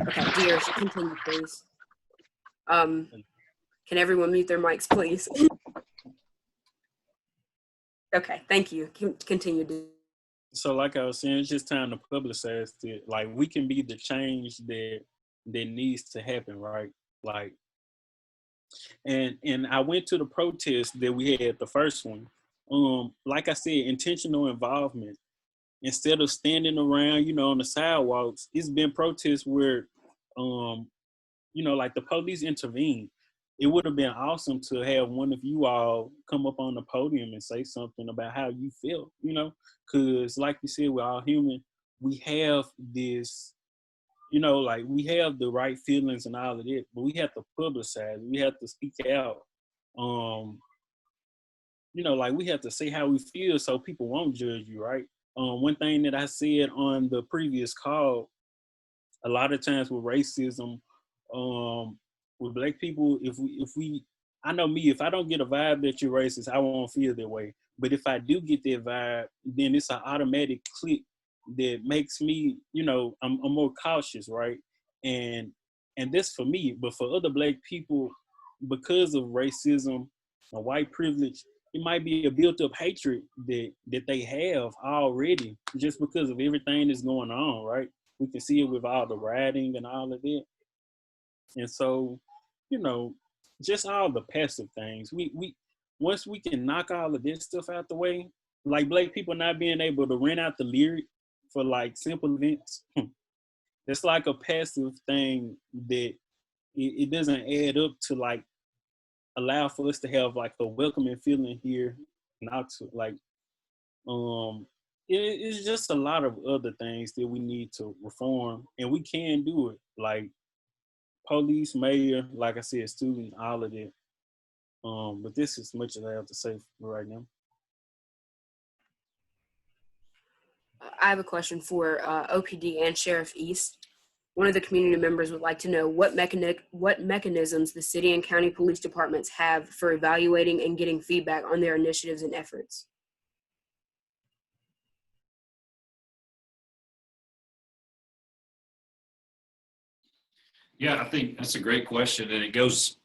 Okay, dearest, continue, please. Can everyone mute their mics, please? Okay, thank you. Continue. So like I was saying, it's just time to publicize it. Like, we can be the change that needs to happen, right? Like, and I went to the protest that we had, the first one. Like I said, intentional involvement. Instead of standing around, on the sidewalks, it's been protests where, like the police intervened. It would have been awesome to have one of you all come up on the podium and say something about how you feel, because like you said, we're all human. We have this, like we have the right feelings and all of that, but we have to publicize. We have to speak out. Like we have to say how we feel so people won't judge you, right? One thing that I said on the previous call, a lot of times with racism, with Black people, if we, I know me, if I don't get a vibe that you're racist, I won't feel that way. But if I do get that vibe, then it's an automatic click that makes me, I'm more cautious, right? And that's for me. But for other Black people, because of racism and white privilege, it might be a built-up hatred that they have already just because of everything that's going on, right? We can see it with all the rioting and all of that. And so, just all the passive things. We once we can knock all of this stuff out the way, like Black people not being able to rent out the lyric for like simple events, it's like a passive thing that it doesn't add up to like allow for us to have like a welcoming feeling here, not to like, it's just a lot of other things that we need to reform, and we can do it. Like police, mayor, like I said, student, all of that. But this is much as I have to say for right now. I have a question for OPD and Sheriff East. One of the community members would like to know what mechanisms the city and county police departments have for evaluating and getting feedback on their initiatives and efforts. Yeah, I think that's a great question. And it goes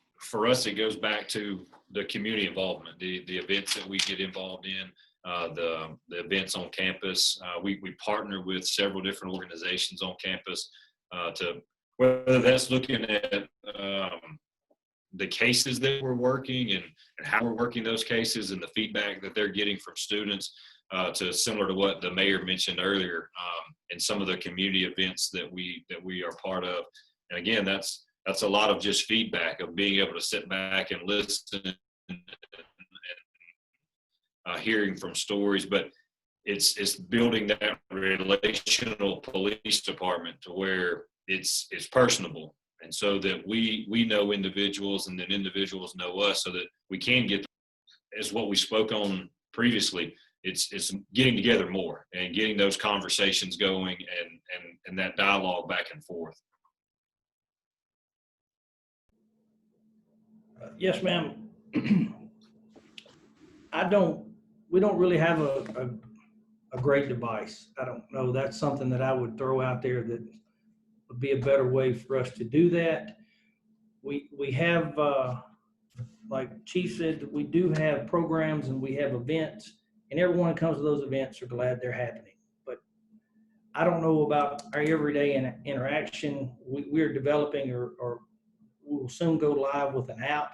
back to the community involvement, the events that we get involved in, the events on campus. We partner with several different organizations on campus to, whether that's looking at the cases that we're working and how we're working those cases and the feedback that they're getting from students, to similar to what the mayor mentioned earlier, in some of the community events that we are part of. And again, that's a lot of just feedback, of being able to sit back and listen and hearing from stories. But it's building that relational police department to where it's personable. And so that we know individuals, and then individuals know us, so that we can get, as what we spoke on previously, it's getting together more and getting those conversations going and that dialogue back and forth. Yes, ma'am. We don't really have a great device. I don't know. That's something that I would throw out there that would be a better way for us to do that. We have, like Chief said, we do have programs and we have events, and everyone that comes to those events are glad they're happening. But I don't know about our everyday interaction. We're developing or we will soon go live with an app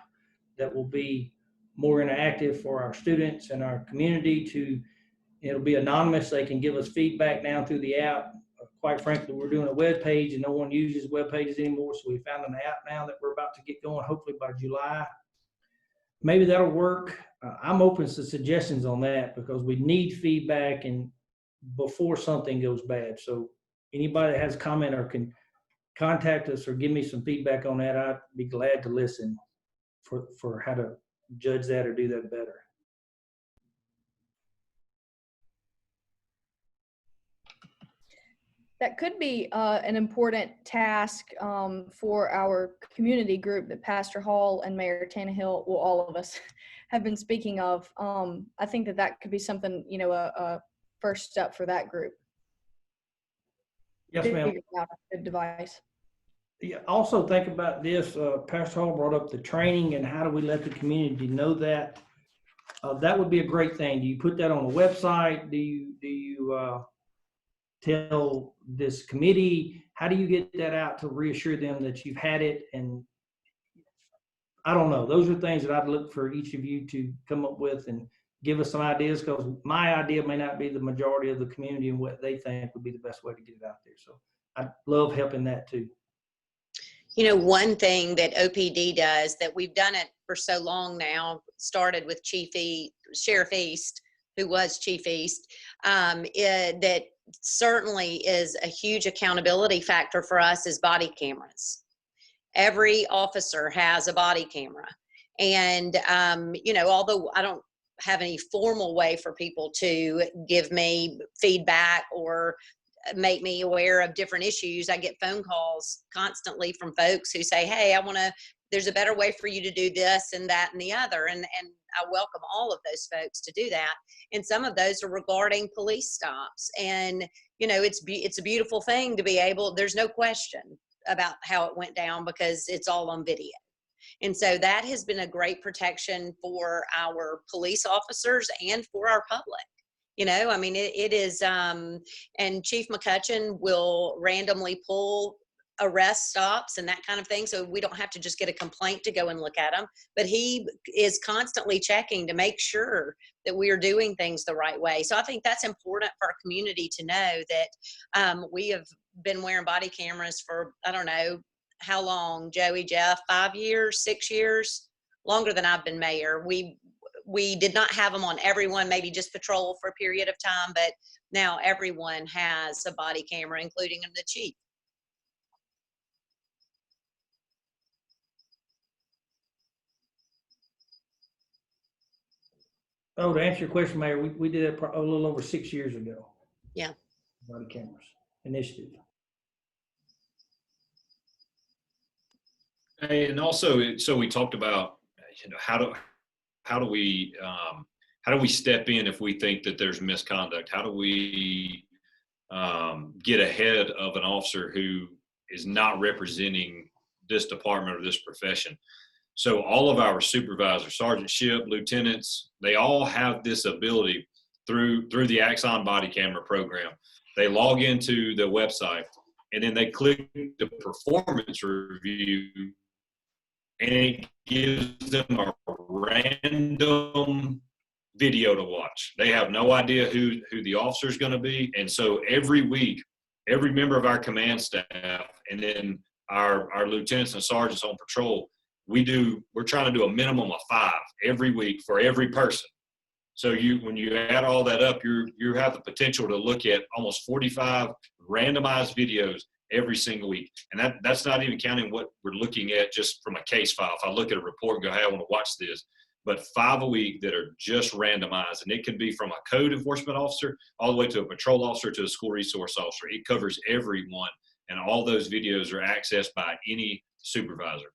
that will be more interactive for our students and our community it'll be anonymous. They can give us feedback now through the app. Quite frankly, we're doing a web page and no one uses web pages anymore. So we found an app now that we're about to get going, hopefully by July. Maybe that'll work. I'm open to suggestions on that because we need feedback and before something goes bad. So anybody that has a comment or can contact us or give me some feedback on that, I'd be glad to listen for how to judge that or do that better. That could be an important task for our community group that Pastor Hall and Mayor Tannehill, well, all of us have been speaking of. I think that could be something, a first step for that group. Yes, ma'am. Figure out a good device. Yeah, also think about this. Pastor Hall brought up the training and how do we let the community know that? That would be a great thing. Do you put that on the website? Do you tell this committee? How do you get that out to reassure them that you've had it? And I don't know. Those are things that I'd look for each of you to come up with and give us some ideas, because my idea may not be the majority of the community and what they think would be the best way to get it out there. So I love helping that too. One thing that OPD does that we've done it for so long now, started with Sheriff East, who was Chief East, that certainly is a huge accountability factor for us is body cameras. Every officer has a body camera. And, although I don't have any formal way for people to give me feedback or make me aware of different issues, I get phone calls constantly from folks who say, hey, there's a better way for you to do this and that and the other. And I welcome all of those folks to do that. And some of those are regarding police stops. And, it's a beautiful thing to be able, there's no question about how it went down because it's all on video. And so that has been a great protection for our police officers and for our public. It is, and Chief McCutcheon will randomly pull arrest stops and that kind of thing. So we don't have to just get a complaint to go and look at them, but he is constantly checking to make sure that we are doing things the right way. So I think that's important for our community to know that we have been wearing body cameras for, I don't know how long, Joey, Jeff, 5 years, 6 years, longer than I've been mayor. We did not have them on everyone, maybe just patrol for a period of time, but now everyone has a body camera, including the chief. Oh, to answer your question, Mayor, we did it a little over 6 years ago. Yeah. Body cameras initiative. And also, so we talked about, how do we step in if we think that there's misconduct? How do we get ahead of an officer who is not representing this department or this profession? So all of our supervisors, sergeantship, lieutenants, they all have this ability through the Axon body camera program. They log into the website and then they click the performance review, and it gives them a random video to watch. They have no idea who the officer is going to be. And so every week, every member of our command staff and then our lieutenants and sergeants on patrol, we're trying to do a minimum of 5 every week for every person. So when you add all that up, you have the potential to look at almost 45 randomized videos every single week. And that's not even counting what we're looking at just from a case file. If I look at a report and go, hey, I want to watch this, but 5 a week that are just randomized. And it can be from a code enforcement officer all the way to a patrol officer to a school resource officer. It covers everyone. And all those videos are accessed by any supervisor.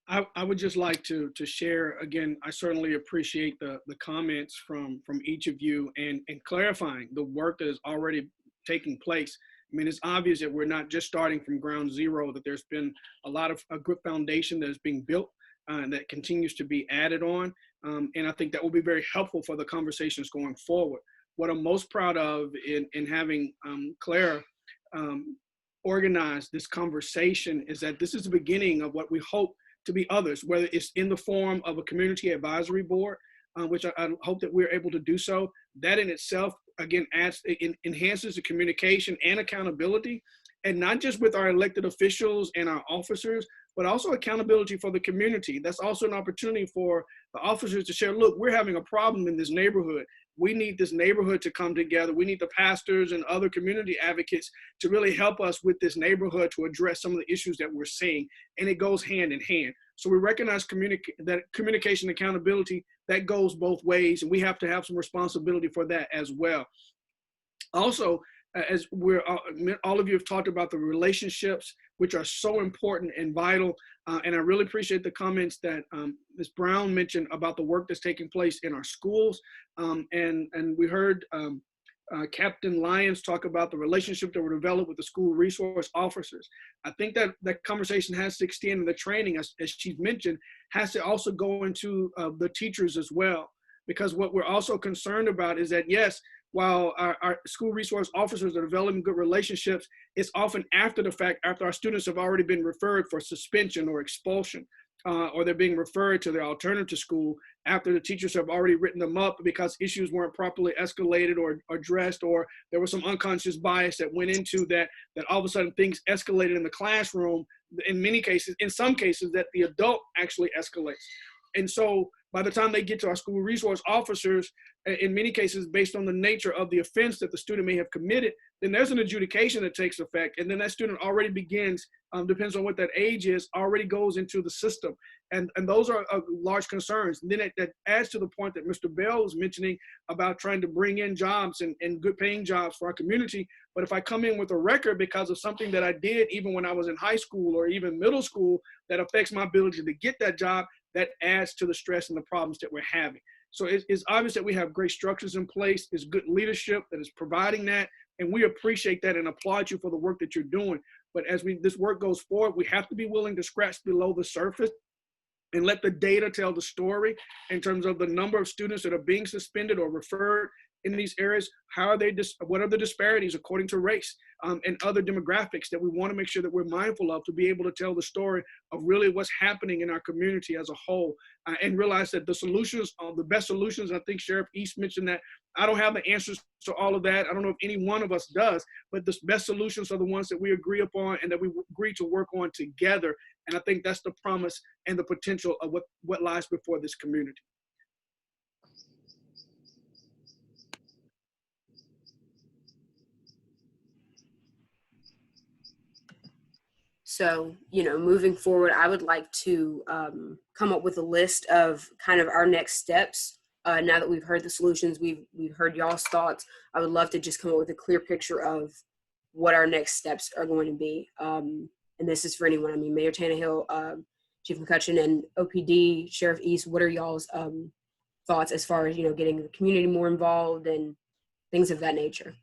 I would just like to share again. I certainly appreciate the comments from each of you and clarifying the work that is already taking place. I mean, it's obvious that we're not just starting from ground zero, that there's been a good foundation that is being built and that continues to be added on. And I think that will be very helpful for the conversations going forward. What I'm most proud of in having Claire organize this conversation is that this is the beginning of what we hope to be others, whether it's in the form of a community advisory board, which I hope that we're able to do so. That in itself, again, enhances the communication and accountability, and not just with our elected officials and our officers, but also accountability for the community. That's also an opportunity for the officers to share, look, we're having a problem in this neighborhood. We need this neighborhood to come together. We need the pastors and other community advocates to really help us with this neighborhood to address some of the issues that we're seeing. And it goes hand in hand. So we recognize that communication accountability, that goes both ways, and we have to have some responsibility for that as well. Also, as all of you have talked about the relationships, which are so important and vital. And I really appreciate the comments that Ms. Brown mentioned about the work that's taking place in our schools. And we heard Captain Lyons talk about the relationship that were developed with the school resource officers. I think that that conversation has to extend to the training, as she's mentioned, has to also go into the teachers as well. Because what we're also concerned about is that, yes, while our school resource officers are developing good relationships, it's often after the fact, after our students have already been referred for suspension or expulsion, or they're being referred to their alternative school after the teachers have already written them up because issues weren't properly escalated or addressed, or there was some unconscious bias that went into that all of a sudden things escalated in the classroom. In many cases, in some cases, that the adult actually escalates. And so by the time they get to our school resource officers, in many cases, based on the nature of the offense that the student may have committed, then there's an adjudication that takes effect. And then that student already begins, depends on what that age is, already goes into the system. And those are large concerns. And then that adds to the point that Mr. Bell was mentioning about trying to bring in jobs and good paying jobs for our community. But if I come in with a record because of something that I did even when I was in high school or even middle school that affects my ability to get that job, that adds to the stress and the problems that we're having. So it's obvious that we have great structures in place. There's good leadership that is providing that. And we appreciate that and applaud you for the work that you're doing. But as this work goes forward, we have to be willing to scratch below the surface and let the data tell the story in terms of the number of students that are being suspended or referred in these areas. What are the disparities according to race and other demographics that we want to make sure that we're mindful of to be able to tell the story of really what's happening in our community as a whole, and realize that the solutions are the best solutions. I think Sheriff East mentioned that. I don't have the answers to all of that. I don't know if any one of us does, but the best solutions are the ones that we agree upon and that we agree to work on together. And I think that's the promise and the potential of what lies before this community. So, moving forward, I would like to come up with a list of kind of our next steps. Now that we've heard the solutions, we've heard y'all's thoughts. I would love to just come up with a clear picture of what our next steps are going to be. And this is for anyone. I mean, Mayor Tannehill, Chief McCutcheon, and OPD, Sheriff East, what are y'all's thoughts as far as, getting the community more involved and things of that nature?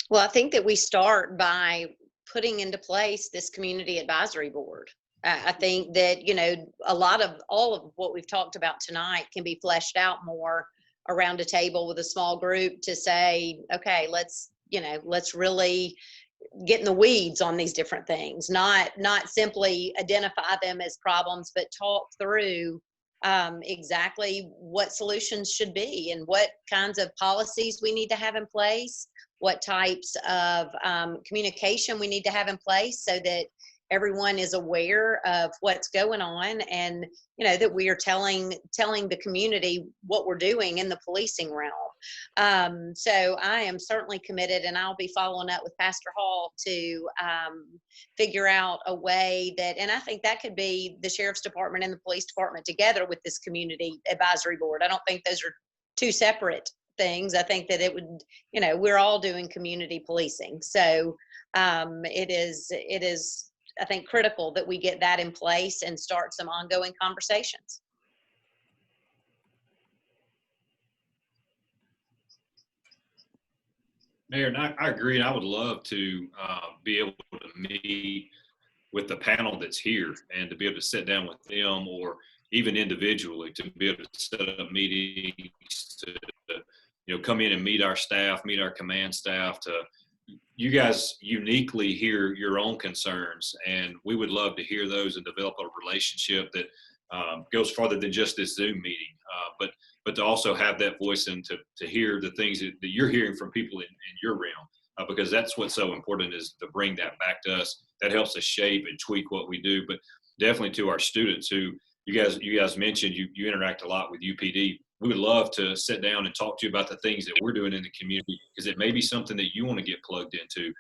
Well, I think that we start by putting into place this community advisory board. I think that, all of what we've talked about tonight can be fleshed out more around a table with a small group to say, okay, let's really get in the weeds on these different things, not simply identify them as problems, but talk through exactly what solutions should be and what kinds of policies we need to have in place, what types of communication we need to have in place so that everyone is aware of what's going on, and that we are telling the community what we're doing in the policing realm. So I am certainly committed, and I'll be following up with Pastor Hall to figure out a way that, and I think that could be the sheriff's department and the police department together with this community advisory board. I don't think those are two separate things. I think that it would, we're all doing community policing. So it is, I think, critical that we get that in place and start some ongoing conversations. Mayor, and I agree. I would love to be able to meet with the panel that's here and to be able to sit down with them, or even individually to be able to set up meetings to come in and meet our staff, meet our command staff, to you guys uniquely hear your own concerns, and we would love to hear those and develop a relationship that goes farther than just this Zoom meeting, but to also have that voice and to hear the things that you're hearing from people in your realm, because that's what's so important, is to bring that back to us. That helps us shape and tweak what we do, but definitely to our students who you guys mentioned you interact a lot with UPD. We would love to sit down and talk to you about the things that we're doing in the community, because it may be something that you want to get plugged into,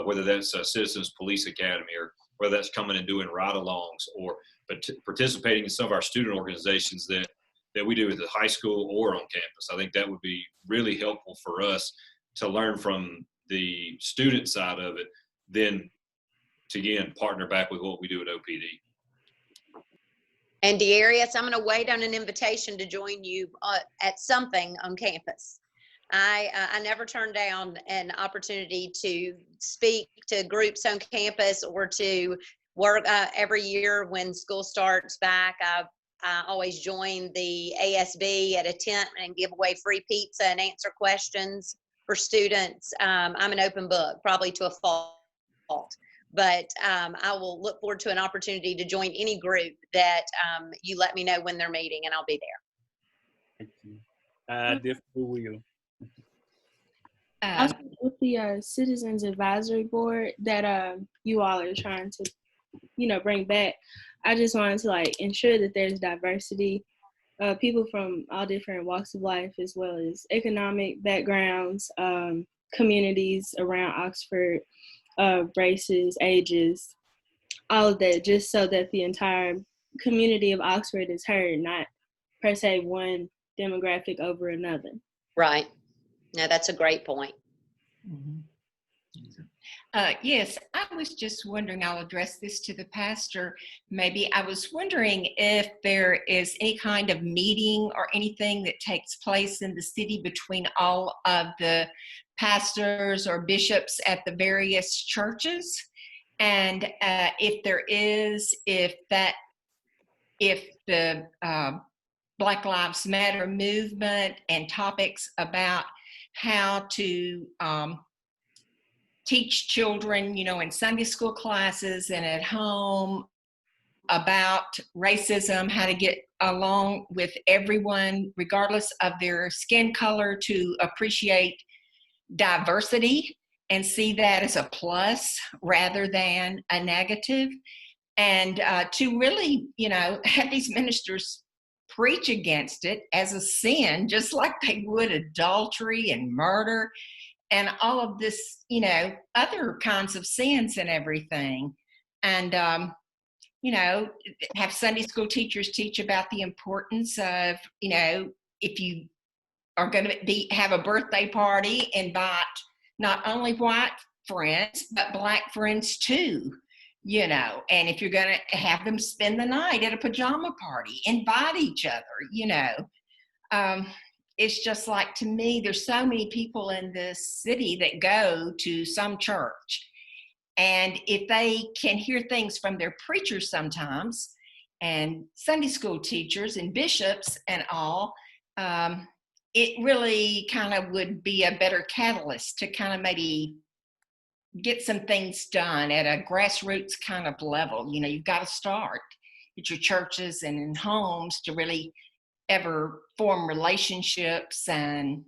whether that's Citizens Police Academy, or whether that's coming and doing ride-alongs, or participating in some of our student organizations that we do at the high school or on campus. I think that would be really helpful for us to learn from the student side of it, then to, again, partner back with what we do at OPD. And Darius, I'm going to wait on an invitation to join you at something on campus. I never turn down an opportunity to speak to groups on campus or to work every year when school starts back. I always join the ASB at a tent and give away free pizza and answer questions for students. I'm an open book, probably to a fault. But I will look forward to an opportunity to join any group that you let me know when they're meeting, and I'll be there. Thank you. I definitely will. Also, with the Citizens Advisory Board that you all are trying to, bring back, I just wanted to ensure that there's diversity, people from all different walks of life, as well as economic backgrounds, communities around Oxford, races, ages, all of that, just so that the entire community of Oxford is heard, not per se one demographic over another. Right. No, that's a great point. Mm-hmm. Yes, I was just wondering, I'll address this to the pastor. Maybe I was wondering if there is any kind of meeting or anything that takes place in the city between all of the pastors or bishops at the various churches. And if there is, if the Black Lives Matter movement and topics about how to teach children, in Sunday school classes and at home about racism, how to get along with everyone, regardless of their skin color, to appreciate diversity and see that as a plus rather than a negative. And to really, have these ministers preach against it as a sin, just like they would adultery and murder and all of this, other kinds of sins and everything. And, have Sunday school teachers teach about the importance of, if you are going to have a birthday party, invite not only white friends, but Black friends too, and if you're going to have them spend the night at a pajama party, invite each other, it's just like, to me, there's so many people in this city that go to some church. And if they can hear things from their preachers sometimes, and Sunday school teachers and bishops and all, it really kind of would be a better catalyst to kind of maybe get some things done at a grassroots kind of level. You've got to start. at your churches and in homes to really ever form relationships and,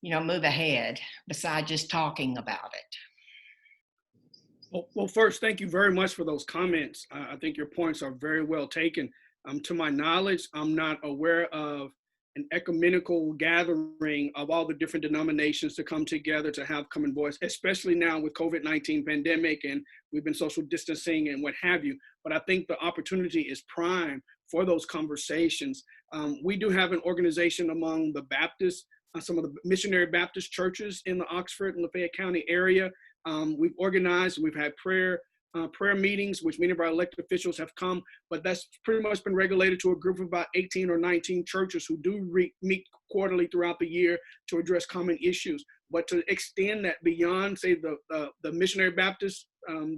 move ahead besides just talking about it. Well, first, thank you very much for those comments. I think your points are very well taken. To my knowledge, I'm not aware of an ecumenical gathering of all the different denominations to come together to have common voice, especially now with COVID-19 pandemic and we've been social distancing and what have you. But I think the opportunity is prime for those conversations. We do have an organization among the Baptists, some of the missionary Baptist churches in the Oxford and Lafayette County area. We've organized, we've had prayer meetings, which many of our elected officials have come, but that's pretty much been regulated to a group of about 18 or 19 churches who do meet quarterly throughout the year to address common issues. But to extend that beyond, say, the missionary Baptist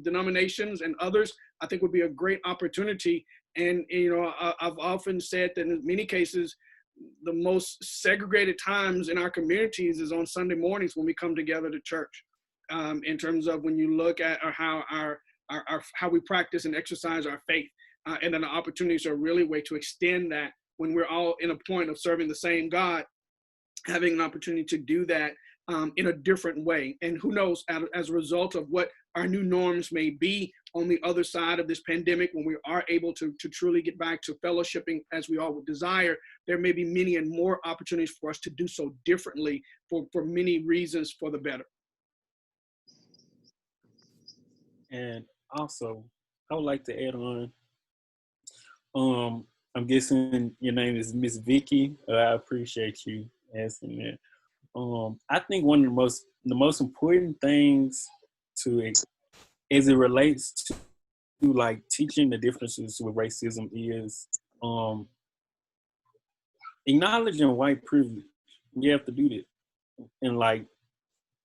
denominations and others, I think would be a great opportunity. And, I've often said that in many cases, the most segregated times in our communities is on Sunday mornings when we come together to church. In terms of when you look at how how we practice and exercise our faith, and then the opportunities are really a way to extend that when we're all in a point of serving the same God, having an opportunity to do that in a different way. And who knows, as a result of what our new norms may be on the other side of this pandemic, when we are able to truly get back to fellowshipping as we all would desire, there may be many and more opportunities for us to do so differently for many reasons for the better. And also, I would like to add on. I'm guessing your name is Miss Vicky. I appreciate you asking that. I think one of the most important things as it relates to like teaching the differences with racism is acknowledging white privilege. You have to do that, and like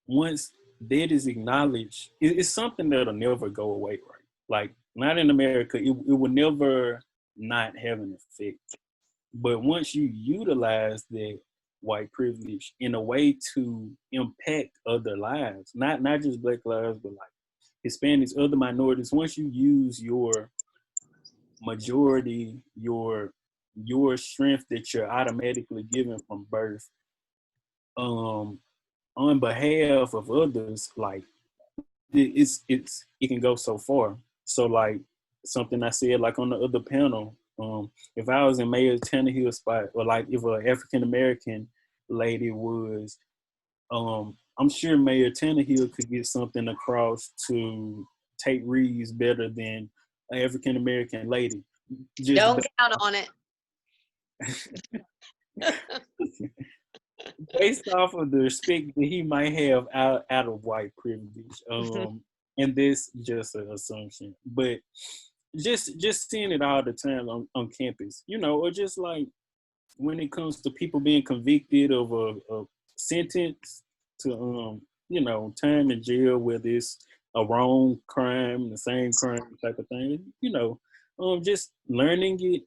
once that is acknowledged, it's something that'll never go away, right? Like, not in America, it will never not have an effect. But once you utilize that white privilege in a way to impact other lives, not just Black lives, but like Hispanics, other minorities, once you use your majority, your strength that you're automatically given from birth, on behalf of others, like it can go so far. So like something I said like on the other panel, if I was in Mayor Tannehill's spot, or like if an African American lady was, I'm sure Mayor Tannehill could get something across to Tate Reeves better than an African American lady. Don't count on it. Based off of the respect that he might have out of white privilege, and this just an assumption, but just seeing it all the time on campus, or just like when it comes to people being convicted of a sentence to time in jail, whether it's a wrong crime, the same crime type of thing, just learning it,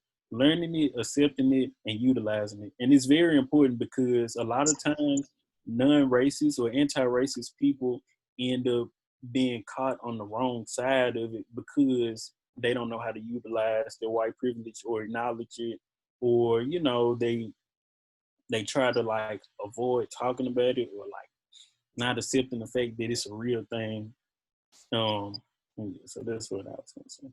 accepting it, and utilizing it. And it's very important because a lot of times non-racist or anti-racist people end up being caught on the wrong side of it because they don't know how to utilize their white privilege or acknowledge it, or they try to like avoid talking about it, or like not accepting the fact that it's a real thing. So that's what I was going to say.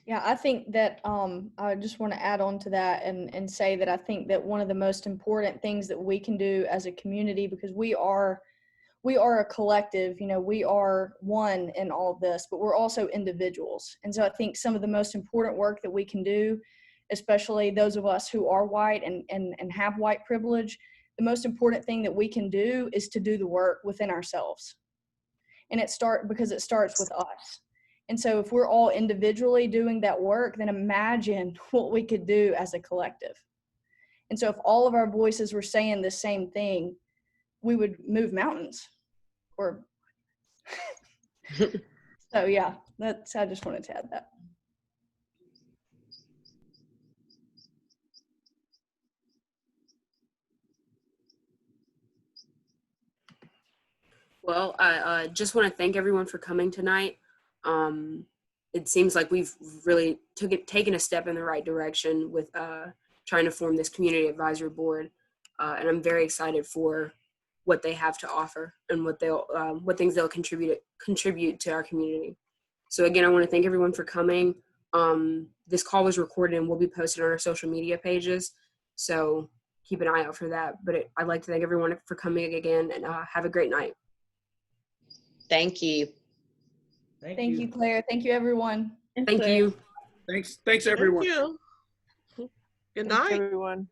Yeah, I think that I just want to add on to that and say that I think that one of the most important things that we can do as a community, because we are a collective, we are one in all of this, but we're also individuals. And so I think some of the most important work that we can do, especially those of us who are white and have white privilege, the most important thing that we can do is to do the work within ourselves. And because it starts with us. And so if we're all individually doing that work, then imagine what we could do as a collective. And so if all of our voices were saying the same thing, we would move mountains. Or so yeah, I just wanted to add that. Well, I just want to thank everyone for coming tonight. it seems like we've really taken a step in the right direction with trying to form this community advisory board. And I'm very excited for what they have to offer and what things they'll contribute to our community. So again, I want to thank everyone for coming. This call was recorded and will be posted on our social media pages. So keep an eye out for that. But I'd like to thank everyone for coming again, and have a great night. Thank you. Thank you, Claire. Thank you, everyone. Thank you. Thanks everyone. Thank you. Good night. Thanks, everyone.